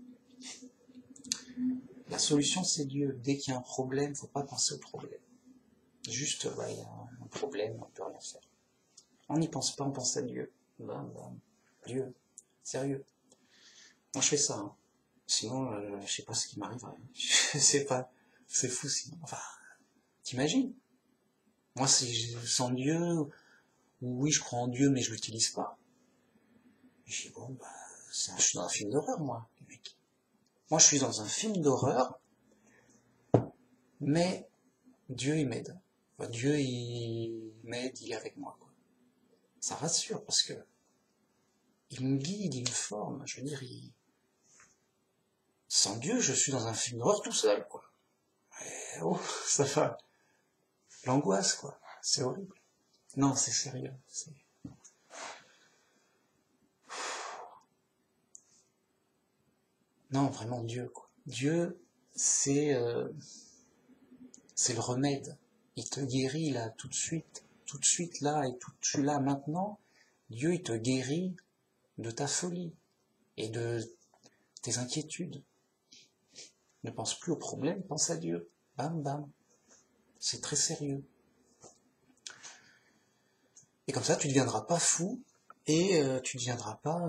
La solution, c'est Dieu. Dès qu'il y a un problème, il ne faut pas penser au problème. Juste, il y a un problème, on ne peut rien faire. On n'y pense pas, on pense à Dieu. Dieu, sérieux. Moi, je fais ça. Hein. Sinon, je sais pas ce qui m'arriverait. Je sais pas. C'est fou, sinon. Enfin, t'imagines? Moi, sans Dieu, oui, je crois en Dieu, mais je l'utilise pas. Je dis, bon, je suis dans un film d'horreur, moi, les mecs. Moi, je suis dans un film d'horreur, mais Dieu, il m'aide. Enfin, Dieu, il m'aide, il est avec moi, quoi. Ça rassure, parce que il me guide, il me forme, je veux dire, Sans Dieu, je suis dans un film d'horreur tout seul, quoi. Et, oh, ça fait l'angoisse, quoi. C'est horrible. Non, c'est sérieux. Non, vraiment Dieu, quoi. Dieu, c'est le remède. Il te guérit là tout de suite là et tout là maintenant. Dieu, il te guérit de ta folie et de tes inquiétudes. Ne pense plus au problème, pense à Dieu. Bam, bam. C'est très sérieux. Et comme ça, tu ne deviendras pas fou et tu ne deviendras pas,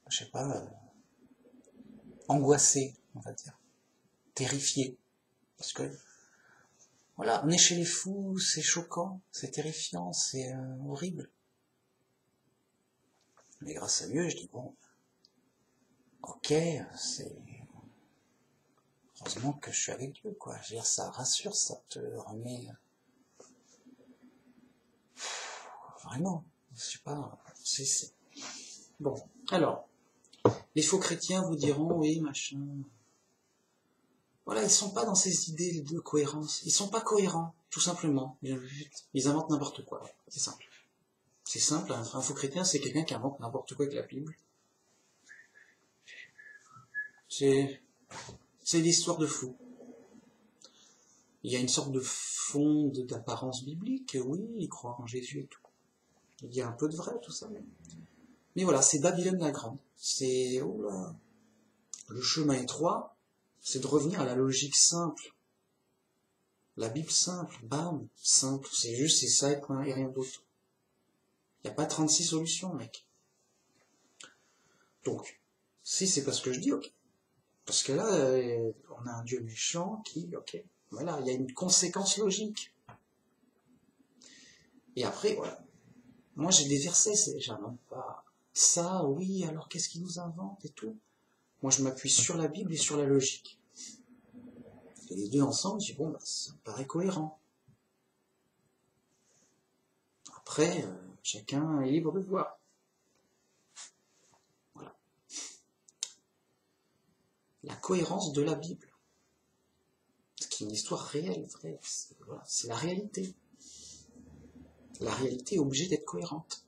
je sais pas, angoissé, on va dire, terrifié. Parce que, voilà, on est chez les fous, c'est choquant, c'est terrifiant, c'est horrible. Mais grâce à Dieu, je dis, bon, ok, c'est... Heureusement que je suis avec Dieu, quoi. Je veux dire, ça rassure, ça te remet... Vraiment, je sais pas, c'est... Bon, alors, les faux chrétiens vous diront, oui, machin... Voilà, ils sont pas dans ces idées de cohérence. Ils sont pas cohérents, tout simplement. Ils inventent n'importe quoi. C'est simple. C'est simple, un faux chrétien, c'est quelqu'un qui invente n'importe quoi avec la Bible. C'est l'histoire de fou. Il y a une sorte de fond d'apparence biblique, oui, ils croient en Jésus et tout. Il y a un peu de vrai, tout ça. Mais voilà, c'est Babylone la Grande. C'est, oh là, le chemin étroit, c'est de revenir à la logique simple. La Bible simple, bam, simple, c'est juste, c'est ça et point, et rien d'autre. Il n'y a pas 36 solutions, mec. Donc, si c'est pas ce que je dis, ok. Parce que là, on a un Dieu méchant qui, ok, voilà, il y a une conséquence logique. Et après, voilà. Moi, j'ai des versets, j'invente pas ça, oui, alors qu'est-ce qu'il nous invente et tout. Moi, je m'appuie sur la Bible et sur la logique. Et les deux ensemble, je dis, bon, bah, ça me paraît cohérent. Après, chacun est libre de voir. Voilà. La cohérence de la Bible. Ce qui est une histoire réelle, vraie. C'est la réalité. La réalité est obligée d'être cohérente.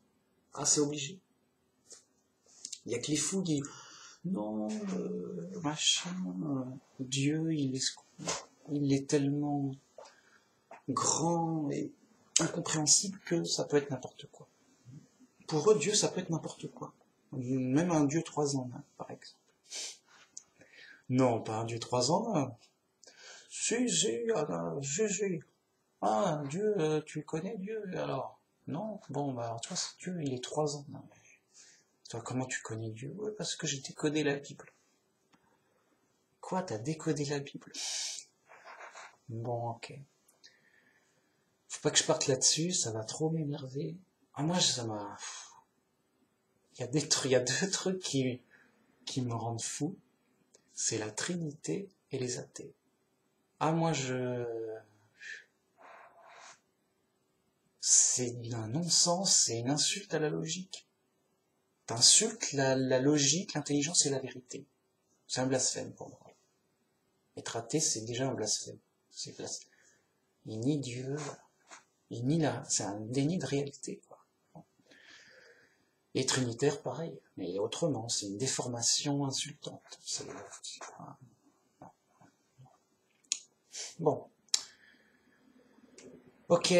Ah, c'est obligé. Il n'y a que les fous qui... Non, machin, Dieu, il est tellement grand et incompréhensible que ça peut être n'importe quoi. Pour eux, Dieu, ça peut être n'importe quoi. Même un Dieu 3 ans, par exemple. Non, pas un Dieu 3 ans. Si, si. Ah, Dieu, tu connais Dieu, alors? Non? Bon, bah, alors, toi, c'est Dieu, il est 3 ans. Non, mais, toi, comment tu connais Dieu? Ouais, parce que j'ai décodé la Bible. Quoi, t'as décodé la Bible? Bon, ok. Faut pas que je parte là-dessus, ça va trop m'énerver. Ah, moi, ça m'a... Il y a deux trucs qui me rendent fou. C'est la Trinité et les athées. Ah, moi, c'est un non-sens, c'est une insulte à la logique. T'insultes la logique, l'intelligence et la vérité. C'est un blasphème pour moi. Être athée, c'est déjà un blasphème. C'est blasphème. Il nie Dieu, il nie c'est un déni de réalité, quoi. Et trinitaire, pareil, mais autrement, c'est une déformation insultante. Bon. Ok,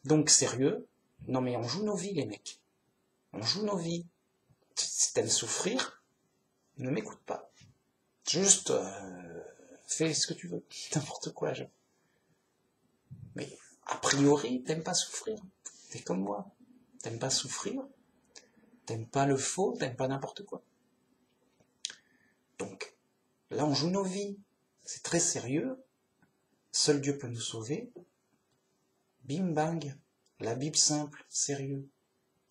donc sérieux. Non mais on joue nos vies, les mecs. On joue nos vies. Si t'aimes souffrir, ne m'écoute pas. Juste, fais ce que tu veux. N'importe quoi, Mais, a priori, t'aimes pas souffrir. T'es comme moi. T'aimes pas souffrir. T'aimes pas le faux, t'aimes pas n'importe quoi. Donc, là, on joue nos vies. C'est très sérieux. Seul Dieu peut nous sauver. Bim bang. La Bible simple, sérieux.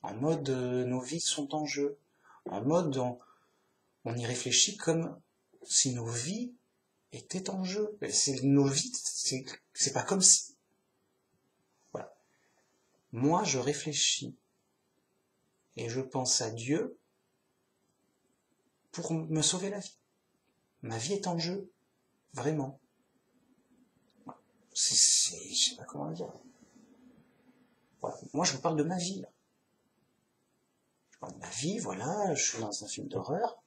En mode, nos vies sont en jeu. En mode, on y réfléchit comme si nos vies étaient en jeu. Nos vies, c'est pas comme si... Voilà. Moi, je réfléchis et je pense à Dieu pour me sauver la vie. Ma vie est en jeu, vraiment. Je sais pas comment dire. Voilà. Moi, je vous parle de ma vie, là. Je parle de ma vie, voilà, je suis dans un film d'horreur.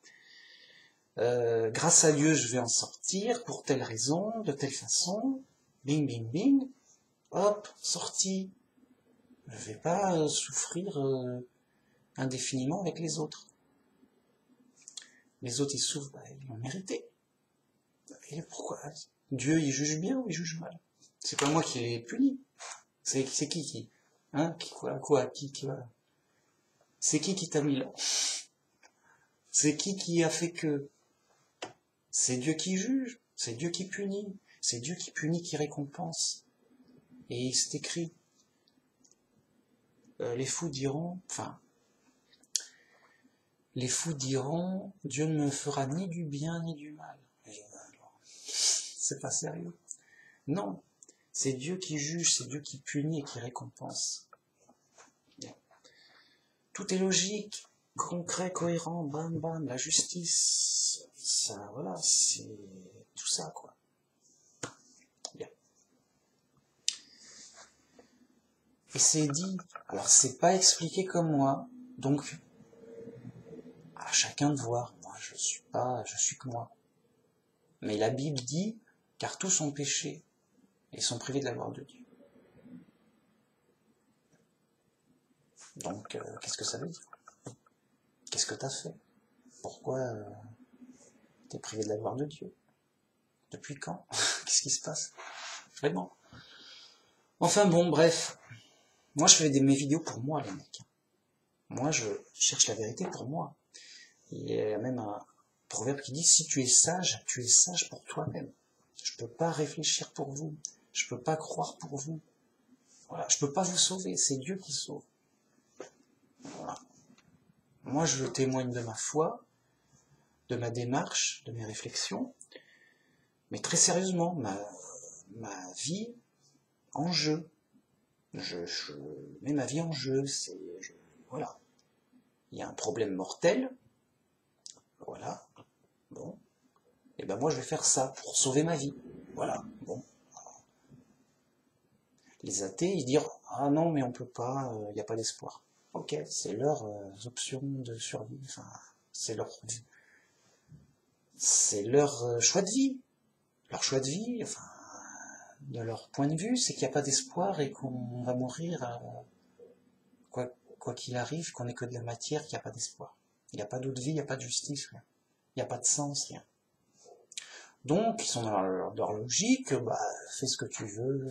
Grâce à Dieu, je vais en sortir, pour telle raison, de telle façon. Bing, bing, bing. Hop, sorti. Je vais pas souffrir indéfiniment avec les autres. Les autres, ils souffrent, bah, ils l'ont mérité. Et pourquoi Dieu, il juge bien ou il juge mal? C'est pas moi qui les punis. C'est qui hein, c'est qui t'a mis là? C'est qui a fait que? C'est Dieu qui juge, c'est Dieu qui punit, c'est Dieu qui punit, qui récompense. Et c'est écrit. Les fous diront, Dieu ne me fera ni du bien ni du mal. C'est pas sérieux. Non, c'est Dieu qui juge, c'est Dieu qui punit et qui récompense. Tout est logique, concret, cohérent, bam bam, la justice, ça, voilà, c'est tout ça, quoi. Bien. Et c'est dit, alors c'est pas expliqué comme moi, donc à chacun de voir, moi je suis que moi. Mais la Bible dit, car tous ont péché et sont privés de la gloire de Dieu. Donc, qu'est-ce que ça veut dire? Qu'est-ce que t'as fait? Pourquoi t'es privé de la gloire de Dieu? Depuis quand? Qu'est-ce qui se passe? Vraiment. Enfin bon, bref. Moi, je fais mes vidéos pour moi, les mecs. Moi, je cherche la vérité pour moi. Il y a même un proverbe qui dit, si tu es sage pour toi-même. Je peux pas réfléchir pour vous. Je peux pas croire pour vous. Voilà. Je peux pas vous sauver. C'est Dieu qui sauve. Voilà. Moi, je témoigne de ma foi, de ma démarche, de mes réflexions, mais très sérieusement, ma vie en jeu. Je mets ma vie en jeu, voilà. Il y a un problème mortel, voilà, bon, et ben moi je vais faire ça pour sauver ma vie, voilà, bon. Les athées, ils disent, ah non, mais on peut pas, il n'y a pas d'espoir. Ok, c'est leur option de survie, enfin, c'est leur choix de vie. Leur choix de vie, enfin, de leur point de vue, c'est qu'il n'y a pas d'espoir et qu'on va mourir, quoi qu'il arrive, qu'on n'est que de la matière, qu'il n'y a pas d'espoir. Il n'y a pas d'autre vie, il n'y a pas de justice, rien. Il n'y a pas de sens, rien. Donc, ils sont dans leur logique, bah, fais ce que tu veux,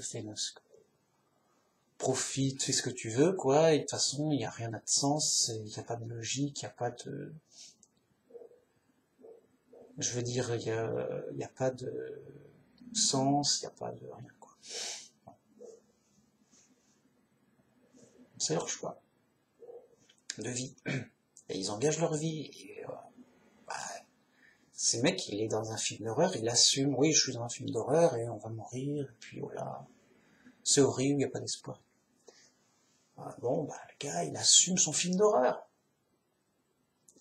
profite, fais ce que tu veux, quoi, et de toute façon, il n'y a rien de sens, il n'y a pas de logique, il n'y a pas de... Je veux dire, il n'y a pas de sens, il n'y a pas de rien, quoi. C'est leur choix de vie. Et ils engagent leur vie. Et, bah, ces mecs, il est dans un film d'horreur, il assume, oui, je suis dans un film d'horreur, et on va mourir, et puis voilà. C'est horrible, il n'y a pas d'espoir. Bon, bah, le gars, il assume son film d'horreur.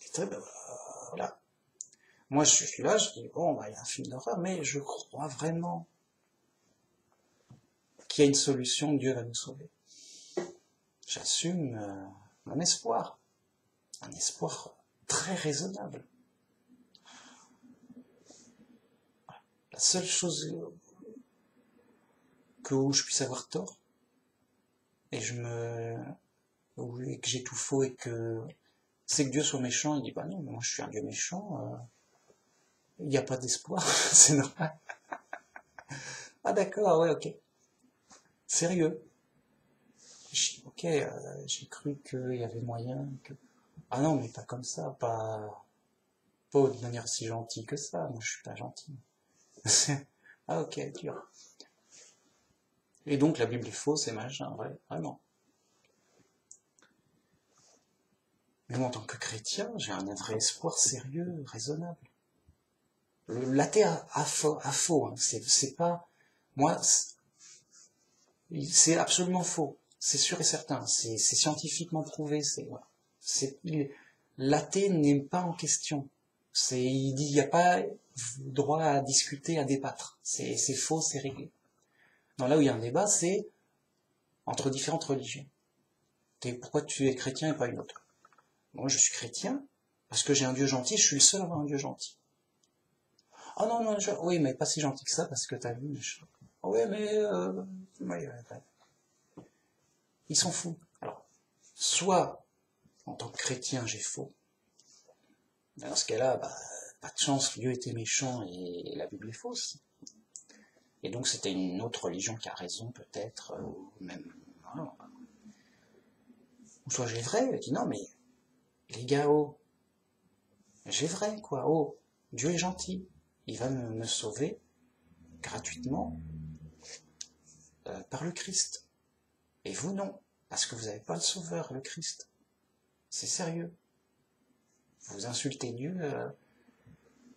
Et très bien, voilà. Moi, je suis là, je dis, bon, bah, il y a un film d'horreur, mais je crois vraiment qu'il y a une solution, Dieu va nous sauver. J'assume mon espoir. Un espoir très raisonnable. La seule chose où je puisse avoir tort, et que j'ai tout faux et que c'est que Dieu soit méchant, il dit bah non, mais moi je suis un Dieu méchant, il n'y a pas d'espoir, c'est normal. Ah d'accord, ouais, ok. Sérieux. Ok, j'ai cru qu'il y avait moyen que... Ah non, mais pas comme ça, pas de manière si gentille que ça, moi je suis pas gentil. Ah ok, dur. Et donc la Bible est fausse et machin, vrai, vraiment. Mais moi en tant que chrétien, j'ai un vrai espoir sérieux, raisonnable. L'athée a faux, hein. C'est pas... Moi, c'est absolument faux. C'est sûr et certain. C'est scientifiquement prouvé. Voilà. L'athée n'est pas en question. Il dit, il n'y a pas droit à discuter, à débattre. C'est faux, c'est réglé. Non, là où il y a un débat, c'est entre différentes religions. Pourquoi tu es chrétien et pas une autre? Moi, je suis chrétien parce que j'ai un Dieu gentil, je suis le seul à avoir un Dieu gentil. Ah non, non, oui, mais pas si gentil que ça parce que t'as vu. Oui, mais... ouais. Ils s'en foutent. Alors, soit, en tant que chrétien, j'ai faux. Dans ce cas-là, pas de chance, Dieu était méchant et la Bible est fausse. Et donc c'était une autre religion qui a raison, peut-être, ou même... Voilà. Ou soit j'ai vrai, il dit non, mais les gars, oh, j'ai vrai, quoi, oh, Dieu est gentil, il va me sauver gratuitement par le Christ. Et vous, non, parce que vous n'avez pas le sauveur, le Christ. C'est sérieux. Vous insultez Dieu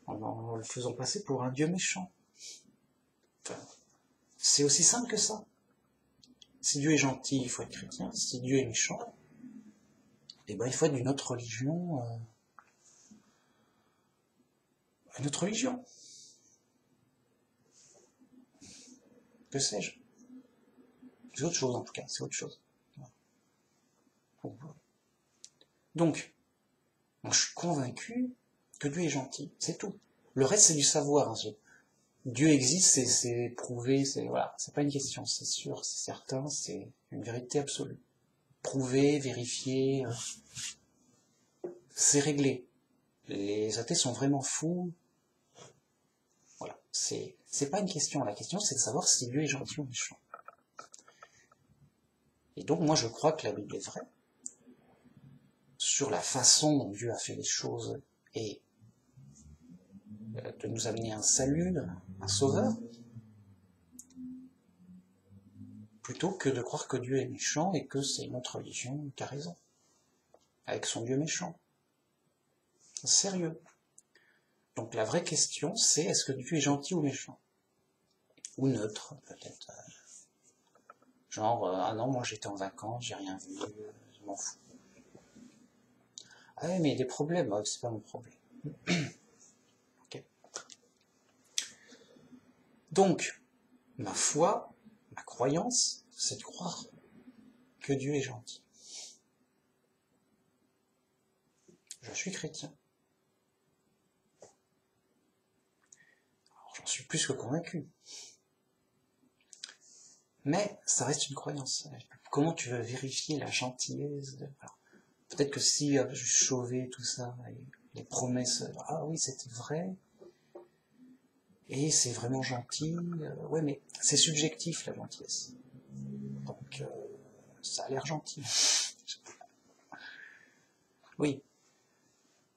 en le faisant passer pour un Dieu méchant. Enfin, c'est aussi simple que ça. Si Dieu est gentil, il faut être chrétien. Si Dieu est méchant, eh ben, il faut être d'une autre religion. Une autre religion. Que sais-je? C'est autre chose en tout cas, c'est autre chose. Donc, moi je suis convaincu que Dieu est gentil, c'est tout. Le reste c'est du savoir. Hein. Dieu existe, c'est prouvé, voilà, c'est pas une question, c'est sûr, c'est certain, c'est une vérité absolue. Prouvé, vérifié, c'est réglé. Les athées sont vraiment fous. Voilà, c'est pas une question. La question c'est de savoir si Dieu est gentil ou méchant. Et donc moi je crois que la Bible est vraie sur la façon dont Dieu a fait les choses et de nous amener un salut, un sauveur, plutôt que de croire que Dieu est méchant et que c'est notre religion qui a raison, avec son Dieu méchant. C'est sérieux. Donc la vraie question c'est est-ce que Dieu est gentil ou méchant? Ou neutre, peut-être. Genre, ah non, moi j'étais en vacances, j'ai rien vu, je m'en fous. Ah oui, mais il y a des problèmes, c'est pas mon problème. Okay. Donc, ma foi, ma croyance, c'est de croire que Dieu est gentil. Je suis chrétien. Alors, j'en suis plus que convaincu. Mais ça reste une croyance. Comment tu veux vérifier la gentillesse de... Alors, peut-être que si je Chauvet, tout ça, les promesses, ah oui, c'était vrai, et c'est vraiment gentil, ouais, mais c'est subjectif la gentillesse. Donc, ça a l'air gentil. Oui,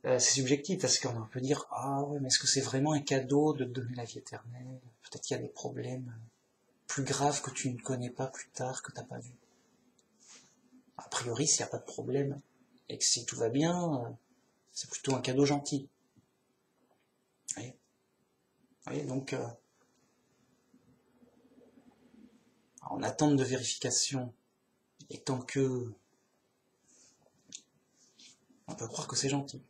c'est subjectif parce qu'on peut dire, ah ouais, mais est-ce que c'est vraiment un cadeau de te donner la vie éternelle? Peut-être qu'il y a des problèmes plus graves que tu ne connais pas plus tard, que tu n'as pas vu. A priori, s'il n'y a pas de problème, et que si tout va bien, c'est plutôt un cadeau gentil. Vous voyez, donc, en attente de vérification, et tant que on peut croire que c'est gentil.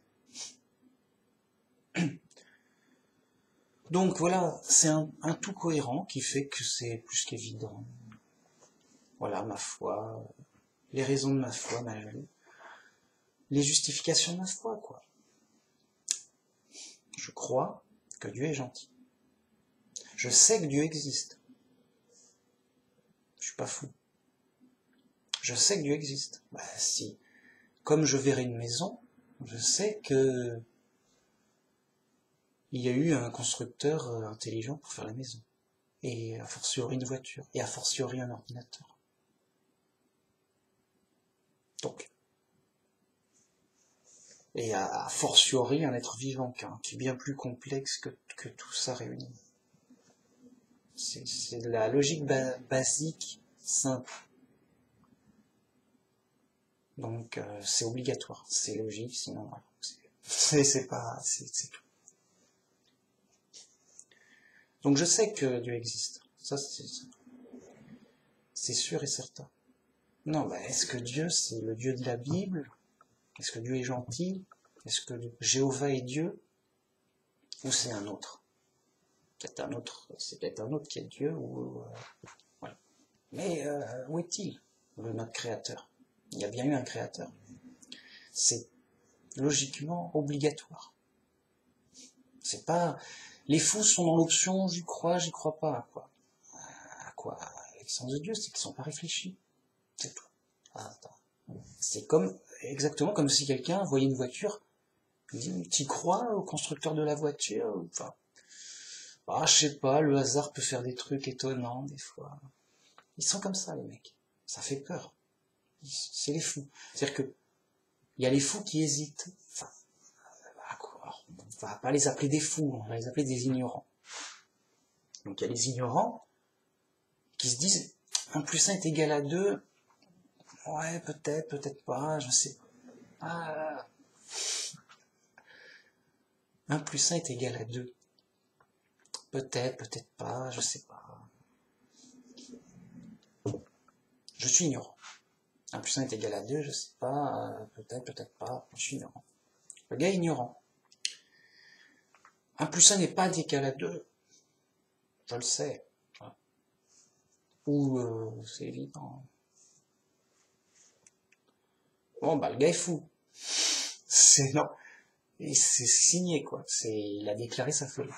Donc voilà, c'est un tout cohérent qui fait que c'est plus qu'évident. Voilà, ma foi, les raisons de ma foi, les justifications de ma foi, quoi. Je crois que Dieu est gentil. Je sais que Dieu existe. Je suis pas fou. Je sais que Dieu existe. Si, comme je verrai une maison, je sais que il y a eu un constructeur intelligent pour faire la maison. Et a fortiori une voiture. Et a fortiori un ordinateur. Donc. Et a fortiori un être vivant, qui est bien plus complexe que tout ça réuni. C'est de la logique basique, simple. Donc c'est obligatoire, c'est logique, sinon voilà, c'est tout. Donc je sais que Dieu existe, ça c'est sûr et certain. Non, est-ce que Dieu c'est le Dieu de la Bible? Est-ce que Dieu est gentil? Est-ce que Jéhovah est Dieu? Ou c'est un autre. C'est peut-être un autre qui est Dieu, ou... voilà. Mais où est-il, notre créateur? Il y a bien eu un créateur. C'est logiquement obligatoire. C'est pas... Les fous sont dans l'option j'y crois pas, à quoi? À quoi? L'existence de Dieu, c'est qu'ils sont pas réfléchis. C'est tout. C'est exactement comme si quelqu'un voyait une voiture, il dit, t'y crois au constructeur de la voiture? Enfin, je sais pas, le hasard peut faire des trucs étonnants, des fois. Ils sont comme ça, les mecs. Ça fait peur. C'est les fous. C'est-à-dire que, il y a les fous qui hésitent. Enfin, on va pas les appeler des fous, on va les appeler des ignorants. Donc il y a les ignorants qui se disent 1 plus 1 est égal à 2. Ouais, peut-être pas, je sais pas. 1 plus 1 est égal à 2. Peut-être pas, je sais pas. Je suis ignorant. 1 plus 1 est égal à 2, je sais pas, peut-être pas, je suis ignorant. Le gars est ignorant. 1 plus 1 n'est pas égal à 2, je le sais. Ou c'est évident. Bon, le gars est fou. C'est non. Et c'est signé, quoi. Il a déclaré sa folie.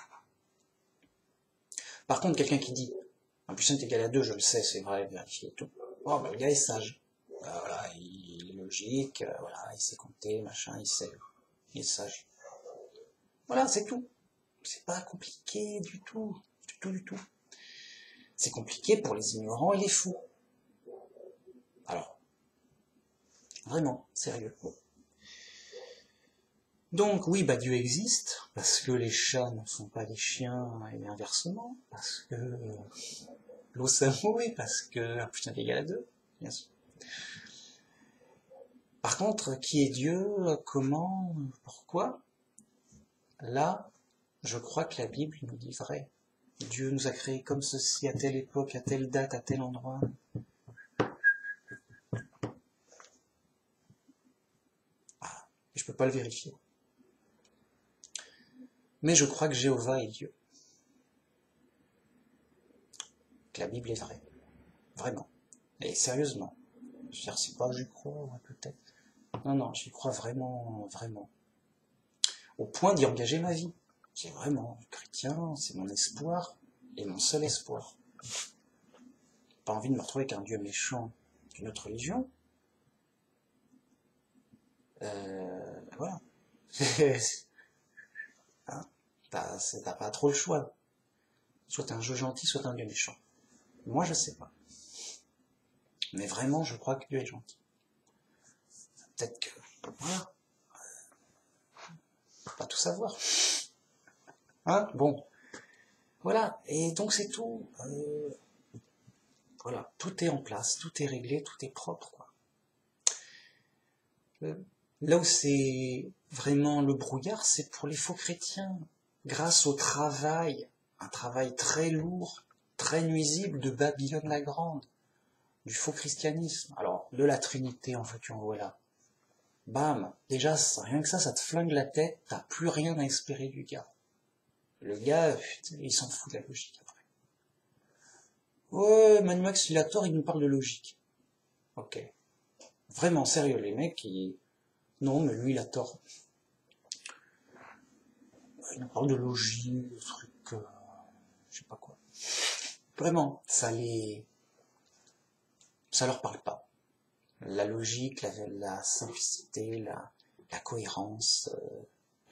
Par contre, quelqu'un qui dit 1 plus 1 est égal à 2, je le sais, c'est vrai, vérifié et tout. Le gars est sage. Voilà, il est logique, voilà, il sait compter, machin, il est sage. Voilà, c'est tout. C'est pas compliqué du tout. Du tout. C'est compliqué pour les ignorants et les fous. Alors, vraiment, sérieux. Donc oui, Dieu existe, parce que les chats ne sont pas des chiens, et inversement, parce que l'eau ça mouille, parce que 1 plus 1 est égal à 2, bien sûr. Par contre, qui est Dieu, comment, pourquoi? Là, je crois que la Bible nous dit vrai. Dieu nous a créés comme ceci, à telle époque, à telle date, à tel endroit. Je peux pas le vérifier. Mais je crois que Jéhovah est Dieu. Que la Bible est vraie. Vraiment. Et sérieusement. Je veux dire, c'est pas j'y crois, ouais, peut-être. Non, j'y crois vraiment, vraiment. Au point d'y engager ma vie. C'est vraiment chrétien, c'est mon espoir, et mon seul espoir. Pas envie de me retrouver avec un Dieu méchant d'une autre religion. Voilà. Hein, t'as pas trop le choix. Soit t'es un Dieu gentil, soit t'es un Dieu méchant. Moi, je sais pas. Mais vraiment, je crois que Dieu est gentil. Peut-être que... Voilà. Pas tout savoir. Hein? Bon. Voilà. Et donc, c'est tout. Voilà. Tout est en place, tout est réglé, tout est propre, quoi. Là où c'est vraiment le brouillard, c'est pour les faux chrétiens. Grâce au travail, un travail très lourd, très nuisible de Babylone la Grande, du faux christianisme. Alors, de la Trinité, en fait, en voilà. Bam, déjà, rien que ça te flingue la tête, t'as plus rien à espérer du gars. Le gars, putain, il s'en fout de la logique après. Ouais, Manu Max, il a tort, il nous parle de logique. Ok. Vraiment, sérieux, les mecs, non, mais lui, il a tort. Il nous parle de logique, de trucs, je sais pas quoi. Vraiment, ça leur parle pas. La logique, la simplicité, la cohérence,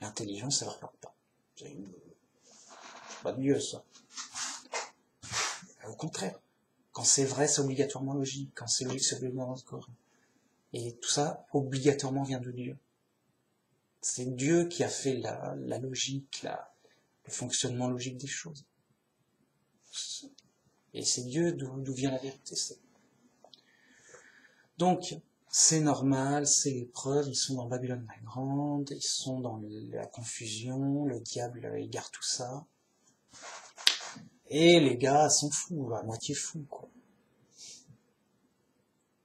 l'intelligence, ça leur parle pas. C'est pas de Dieu, ça. Au contraire, quand c'est vrai, c'est obligatoirement logique. Quand c'est logique, c'est obligatoirement cohérent. Et tout ça, obligatoirement, vient de Dieu. C'est Dieu qui a fait la logique, le fonctionnement logique des choses. Et c'est Dieu d'où vient la vérité. Donc, c'est normal, c'est l'épreuve, ils sont dans Babylone la Grande, ils sont dans la confusion, le diable égare tout ça. Et les gars sont fous, à moitié fous, quoi.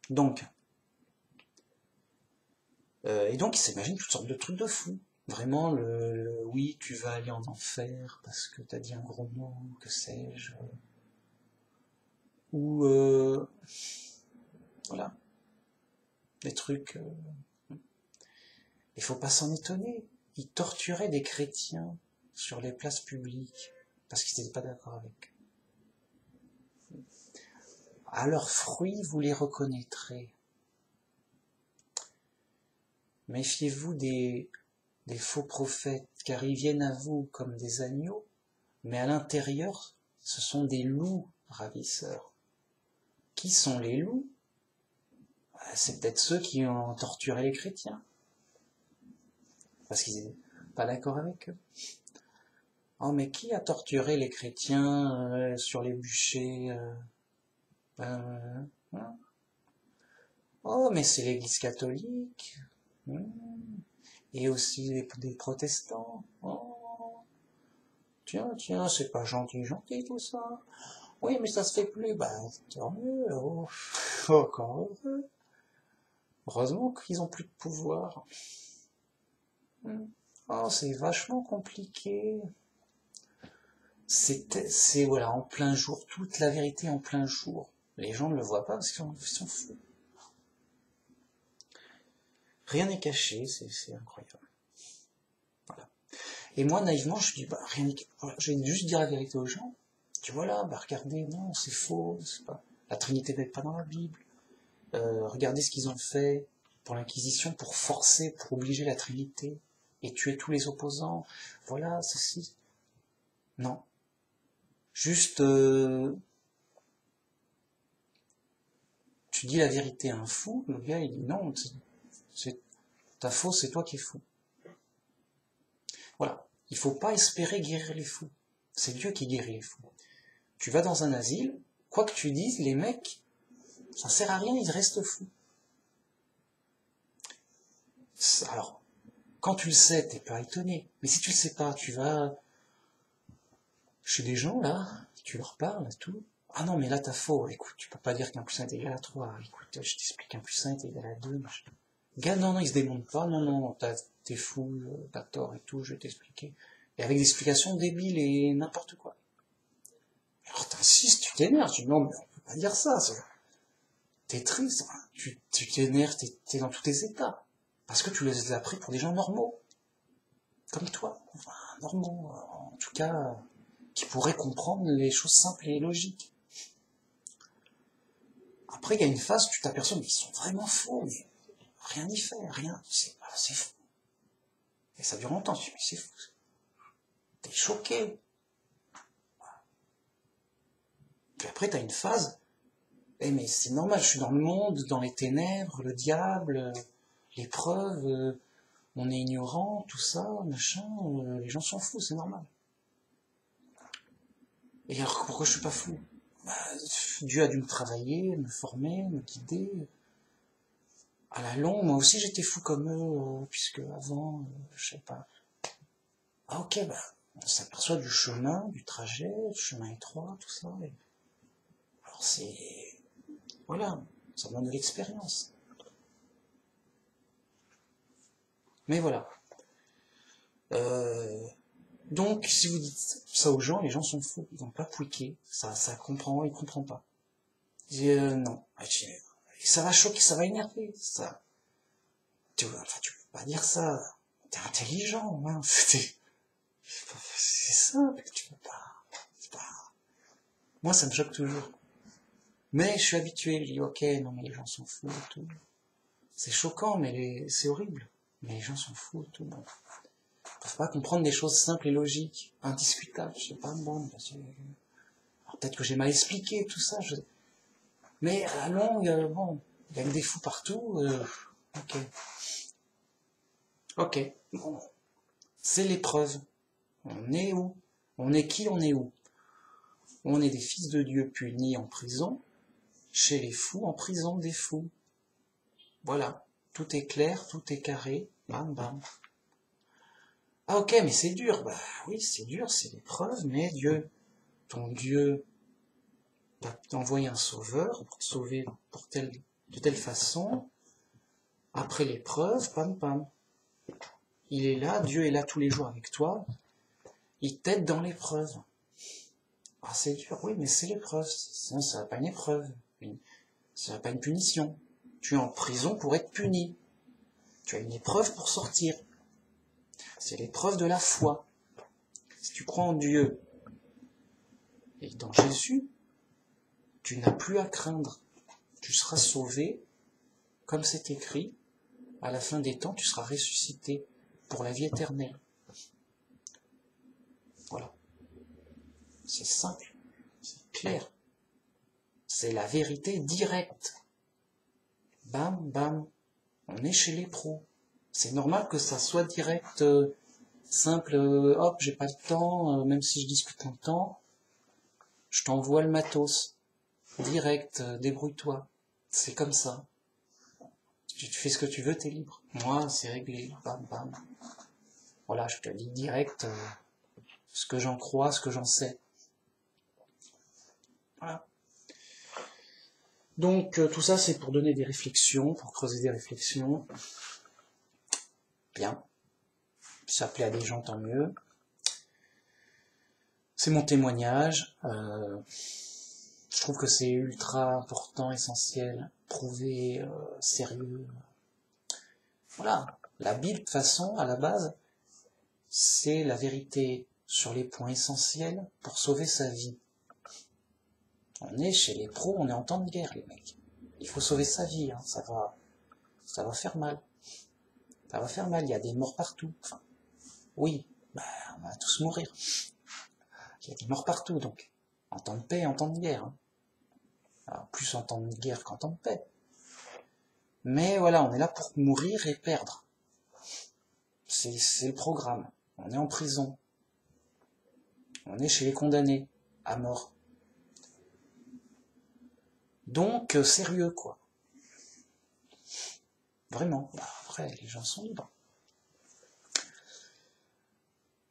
Donc, ils s'imaginent toutes sortes de trucs de fous. Vraiment, oui, tu vas aller en enfer parce que t'as dit un gros mot, que sais-je. Ou, voilà, des trucs. Il faut pas s'en étonner. Ils torturaient des chrétiens sur les places publiques parce qu'ils n'étaient pas d'accord avec. À leurs fruits, vous les reconnaîtrez. Méfiez-vous des faux prophètes, car ils viennent à vous comme des agneaux, mais à l'intérieur, ce sont des loups ravisseurs. Qui sont les loups? C'est peut-être ceux qui ont torturé les chrétiens, parce qu'ils n'étaient pas d'accord avec eux. Oh, mais qui a torturé les chrétiens sur les bûchers hein? Oh, mais c'est l'Église catholique. Et aussi des protestants. Oh, tiens, c'est pas gentil tout ça. Oui, mais ça se fait plus. Bah, tant mieux. Oh, encore heureux. Heureusement qu'ils ont plus de pouvoir. Oh, c'est vachement compliqué. C'est voilà, en plein jour, toute la vérité en plein jour. Les gens ne le voient pas parce qu'ils sont fous. Rien n'est caché, c'est incroyable. Voilà. Et moi, naïvement, je dis, bah, rien n'est caché. Voilà, je vais juste dire la vérité aux gens. Tu vois là, bah, regardez, non, c'est faux, c'est pas. La Trinité n'est pas dans la Bible. Regardez ce qu'ils ont fait pour l'Inquisition, pour forcer, pour obliger la Trinité et tuer tous les opposants. Voilà, ceci. Non. Juste, tu dis la vérité à un fou, le gars il dit non, t'as faux, c'est toi qui es fou. Voilà. Il faut pas espérer guérir les fous. C'est Dieu qui guérit les fous. Tu vas dans un asile, quoi que tu dises, les mecs, ça sert à rien, ils restent fous. Alors, quand tu le sais, t'es pas étonné. Mais si tu le sais pas, tu vas chez des gens, là, tu leur parles et tout. Ah non, mais là, t'as faux. Écoute, tu peux pas dire qu'un plus 1 est égal à 3. Écoute, je t'explique qu'un plus 1 est égal à 2. Gars, non, ils se démontent pas. Non, t'es fou, t'as tort et tout, je vais t'expliquer. Et avec des explications débiles et n'importe quoi. Alors t'insistes, tu t'énerves, tu dis non, mais on peut pas dire ça. T'es triste, tu t'énerves, t'es dans tous tes états. Parce que tu les as pris pour des gens normaux. Comme toi. Enfin, normaux, en tout cas, qui pourraient comprendre les choses simples et logiques. Après, il y a une phase où tu t'aperçois, mais ils sont vraiment faux, mais rien n'y fait, rien, c'est fou. Et ça dure longtemps, tu dis, mais c'est fou. T'es choqué. Puis après, t'as une phase, mais c'est normal, je suis dans le monde, dans les ténèbres, le diable, l'épreuve, on est ignorant, tout ça, machin, les gens sont fous, c'est normal. Et alors, pourquoi je suis pas fou? Bah, Dieu a dû me travailler, me former, me guider. À la longue, moi aussi j'étais fou comme eux, puisque avant, je sais pas. Ah ok, bah, on s'aperçoit du chemin, du trajet, du chemin étroit, tout ça. Alors c'est... Voilà, ça donne de l'expérience. Mais voilà. Donc, si vous dites ça aux gens, les gens sont fous, ils vont pas pouiquer, ça comprend, ils comprennent pas. Ils disent, non, ça va choquer, ça va énerver, ça. Tu peux pas dire ça, t'es intelligent, hein, c'est simple, tu peux pas. Moi, ça me choque toujours. Mais je suis habitué, je dis, ok, non, mais les gens sont fous et tout. C'est choquant, mais c'est horrible. Mais les gens sont fous et tout. Bon. Ils peuvent pas comprendre des choses simples et logiques, indiscutables. Je sais pas, bon, peut-être que j'ai mal expliqué tout ça. Mais à la longue, bon, il y a que des fous partout. Ok. Ok. Bon. C'est l'épreuve. On est où? On est qui? On est où? On est des fils de Dieu punis en prison, chez les fous, en prison des fous. Voilà. Tout est clair, tout est carré. Bam, bam. Ah ok, mais c'est dur. Bah oui, c'est dur, c'est l'épreuve, mais Dieu, ton Dieu, va t'envoyer un sauveur pour te sauver de telle façon. Après l'épreuve, pam, pam. il est là, Dieu est là tous les jours avec toi, il t'aide dans l'épreuve. Ah, c'est dur, oui, mais c'est l'épreuve, sinon ça va pas une épreuve, ça va pas une punition. Tu es en prison pour être puni. Tu as une épreuve pour sortir. C'est l'épreuve de la foi. Si tu crois en Dieu et dans Jésus, tu n'as plus à craindre. Tu seras sauvé, comme c'est écrit, à la fin des temps, tu seras ressuscité pour la vie éternelle. Voilà. C'est simple, c'est clair. C'est la vérité directe. Bam, bam. On est chez les pros. C'est normal que ça soit direct, simple, hop, j'ai pas le temps, même si je discute un temps, je t'envoie le matos. Direct, débrouille-toi. C'est comme ça. Tu fais ce que tu veux, t'es libre. Moi, c'est réglé. Bam, bam. Voilà, je te dis direct ce que j'en crois, ce que j'en sais. Voilà. Donc, tout ça, c'est pour donner des réflexions, pour creuser des réflexions. Bien. Si ça plaît à des gens, tant mieux. C'est mon témoignage. Je trouve que c'est ultra important, essentiel, prouvé, sérieux. Voilà. La Bible, de toute façon, à la base, c'est la vérité sur les points essentiels pour sauver sa vie. On est chez les pros, on est en temps de guerre, les mecs. Il faut sauver sa vie, hein. Ça va faire mal. Ça va faire mal, il y a des morts partout. Enfin, oui, on va tous mourir. Il y a des morts partout, donc. En temps de paix, en temps de guerre. Hein. Alors, plus en temps de guerre qu'en temps de paix. Mais voilà, on est là pour mourir et perdre. C'est le programme. On est en prison. On est chez les condamnés, à mort. Donc, sérieux, quoi. Vraiment. Après, les gens sont libres.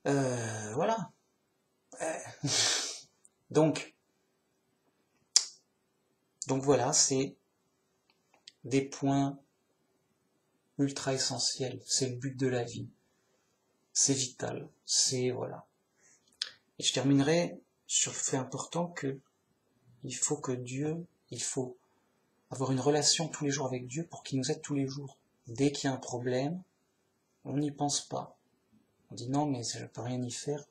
Voilà. Donc voilà, c'est des points ultra essentiels. C'est le but de la vie. C'est vital. C'est, voilà. Et je terminerai sur le fait important que il faut avoir une relation tous les jours avec Dieu pour qu'il nous aide tous les jours. Dès qu'il y a un problème, on n'y pense pas. On dit non, mais je peux rien y faire.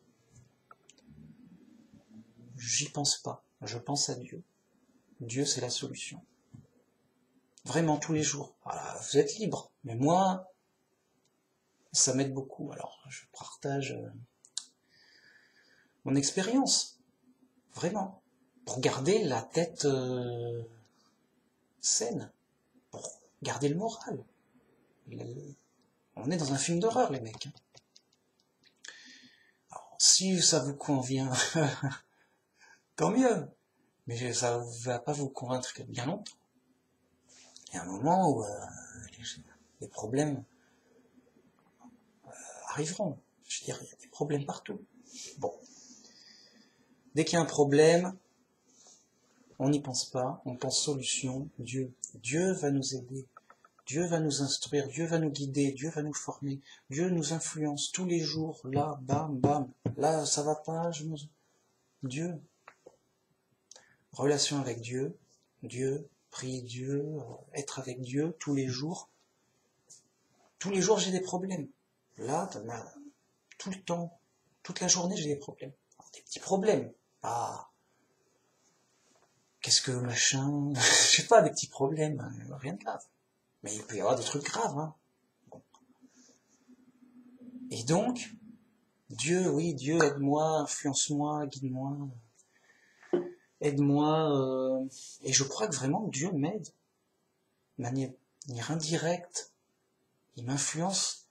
J'y pense pas. Je pense à Dieu. Dieu, c'est la solution. Vraiment, tous les jours. Voilà, vous êtes libre. Mais moi, ça m'aide beaucoup. Alors, je partage mon expérience. Vraiment. Pour garder la tête saine. Pour garder le moral. On est dans un film d'horreur, les mecs. Alors, si ça vous convient, tant mieux. Mais ça ne va pas vous convaincre que bien longtemps. Il y a un moment où les problèmes arriveront. Je veux dire, il y a des problèmes partout. Bon. Dès qu'il y a un problème, on n'y pense pas, on pense solution, Dieu. Dieu va nous aider. Dieu va nous instruire, Dieu va nous guider, Dieu va nous former. Dieu nous influence tous les jours. Là, bam, bam. Là, ça va pas, Dieu. Relation avec Dieu. Dieu, prier Dieu, être avec Dieu tous les jours. Tous les jours, j'ai des problèmes. Là, tout le temps, toute la journée, j'ai des problèmes. Alors, des petits problèmes. Qu'est-ce que machin, je sais pas, des petits problèmes, rien de grave. Mais il peut y avoir des trucs graves, hein. Bon. Et donc, Dieu, oui, Dieu, aide-moi, influence-moi, guide-moi, aide-moi, et je crois que vraiment Dieu m'aide, de manière indirecte, il m'influence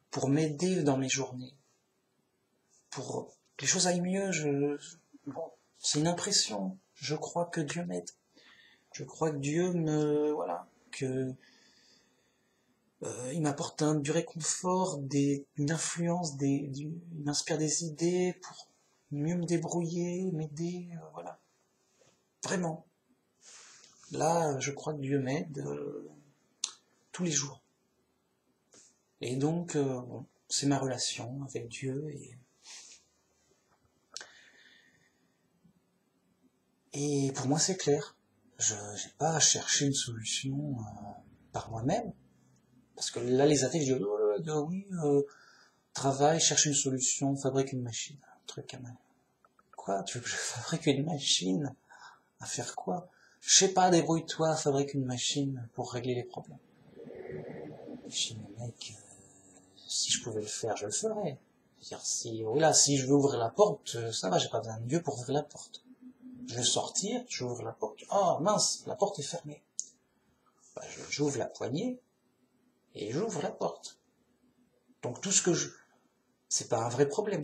pour m'aider dans mes journées, pour que les choses aillent mieux, bon, c'est une impression, je crois que Dieu m'aide, je crois que Dieu il m'apporte du réconfort, une influence, il m'inspire des idées pour mieux me débrouiller, m'aider, voilà. Vraiment. Là, je crois que Dieu m'aide tous les jours. Et donc, bon, c'est ma relation avec Dieu, et pour moi c'est clair. Je n'ai pas à chercher une solution par moi-même, parce que là les athées disent oui, travaille, cherche une solution, fabrique une machine, un truc à main. Quoi, tu veux que je fabrique une machine? À faire quoi? Je sais pas, débrouille-toi, fabrique une machine pour régler les problèmes. Je dis, mais mec, si je pouvais le faire, je le ferais. C'est-à-dire, si je veux ouvrir la porte, ça va, j'ai pas besoin de Dieu pour ouvrir la porte. Je veux sortir, j'ouvre la porte. Oh mince, la porte est fermée. Bah, j'ouvre la poignée et j'ouvre la porte. Donc tout ce que c'est pas un vrai problème.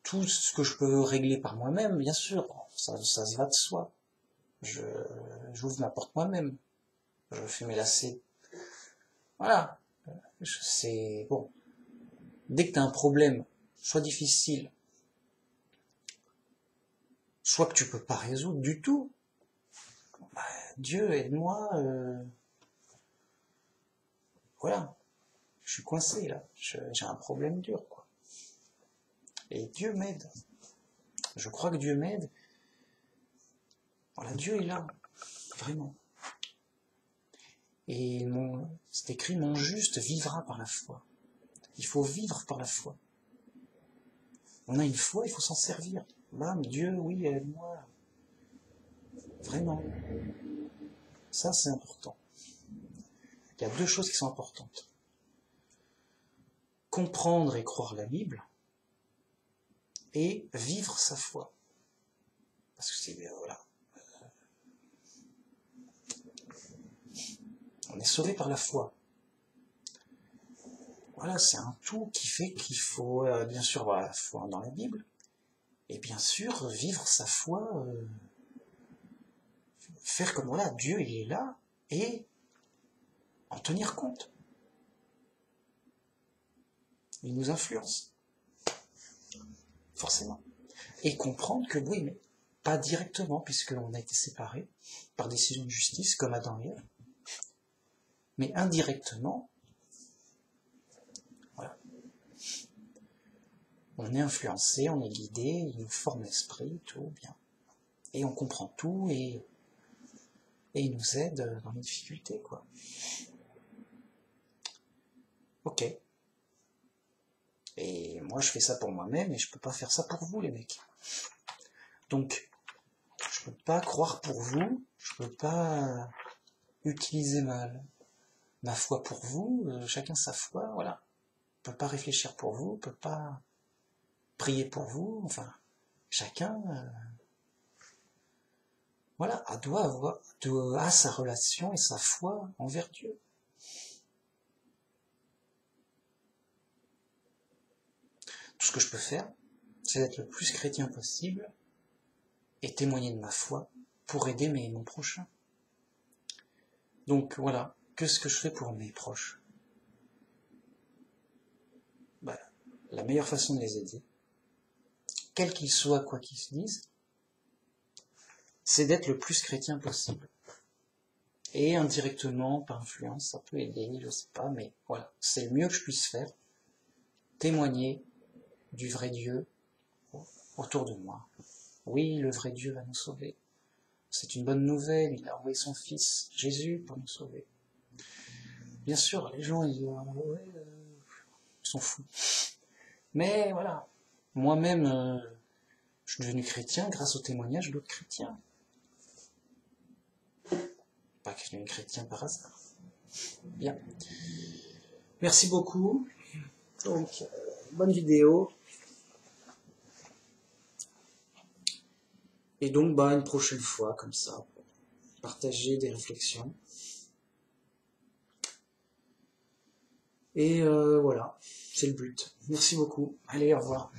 Tout ce que je peux régler par moi-même, bien sûr, ça se va de soi. J'ouvre ma porte moi-même. Je fais mes lacets. Voilà. C'est bon. Dès que tu as un problème, soit difficile, soit que tu peux pas résoudre du tout, bah, Dieu aide-moi. Voilà. Je suis coincé là. J'ai un problème dur, quoi. Et Dieu m'aide. Je crois que Dieu m'aide. Voilà, Dieu est là. Vraiment. Et c'est écrit, mon juste vivra par la foi. Il faut vivre par la foi. On a une foi, il faut s'en servir. Bam, Dieu, oui, aide-moi. Vraiment. Ça, c'est important. Il y a deux choses qui sont importantes. Comprendre et croire la Bible et vivre sa foi. Parce que c'est, voilà. On est sauvé par la foi. Voilà, c'est un tout qui fait qu'il faut, bien sûr, avoir la foi dans la Bible, et bien sûr, vivre sa foi, faire comme, voilà, Dieu, il est là, et en tenir compte. Il nous influence. Forcément. Et comprendre que, oui, mais pas directement, puisqu'on a été séparés par décision de justice, comme Adam et Ève, mais indirectement, voilà. On est influencé, on est guidé, il nous forme l'esprit, tout bien. Et on comprend tout, et il nous aide dans les difficultés, quoi. Ok. Et moi, je fais ça pour moi-même, et je peux pas faire ça pour vous, les mecs. Donc, je peux pas croire pour vous, je peux pas utiliser ma foi pour vous, chacun sa foi, voilà. Je peux pas réfléchir pour vous, je peux pas prier pour vous, enfin, chacun, voilà, a sa relation et sa foi envers Dieu. Tout ce que je peux faire, c'est d'être le plus chrétien possible et témoigner de ma foi pour aider mon prochain. Donc voilà, qu'est-ce que je fais pour mes proches? Ben, la meilleure façon de les aider, quels qu'ils soient, quoi qu'ils se disent, c'est d'être le plus chrétien possible. Et indirectement, par influence, ça peut aider, je sais pas, mais voilà, c'est le mieux que je puisse faire, témoigner du vrai Dieu autour de moi. Oui, le vrai Dieu va nous sauver. C'est une bonne nouvelle, il a envoyé son fils, Jésus, pour nous sauver. Bien sûr, les gens, ils sont fous. Mais voilà, moi-même, je suis devenu chrétien grâce au témoignage d'autres chrétiens. Pas que je suis devenu chrétien par hasard. Bien. Merci beaucoup. Donc, bonne vidéo. Et donc, une prochaine fois, comme ça, partager des réflexions. Et voilà, c'est le but. Merci beaucoup. Allez, au revoir.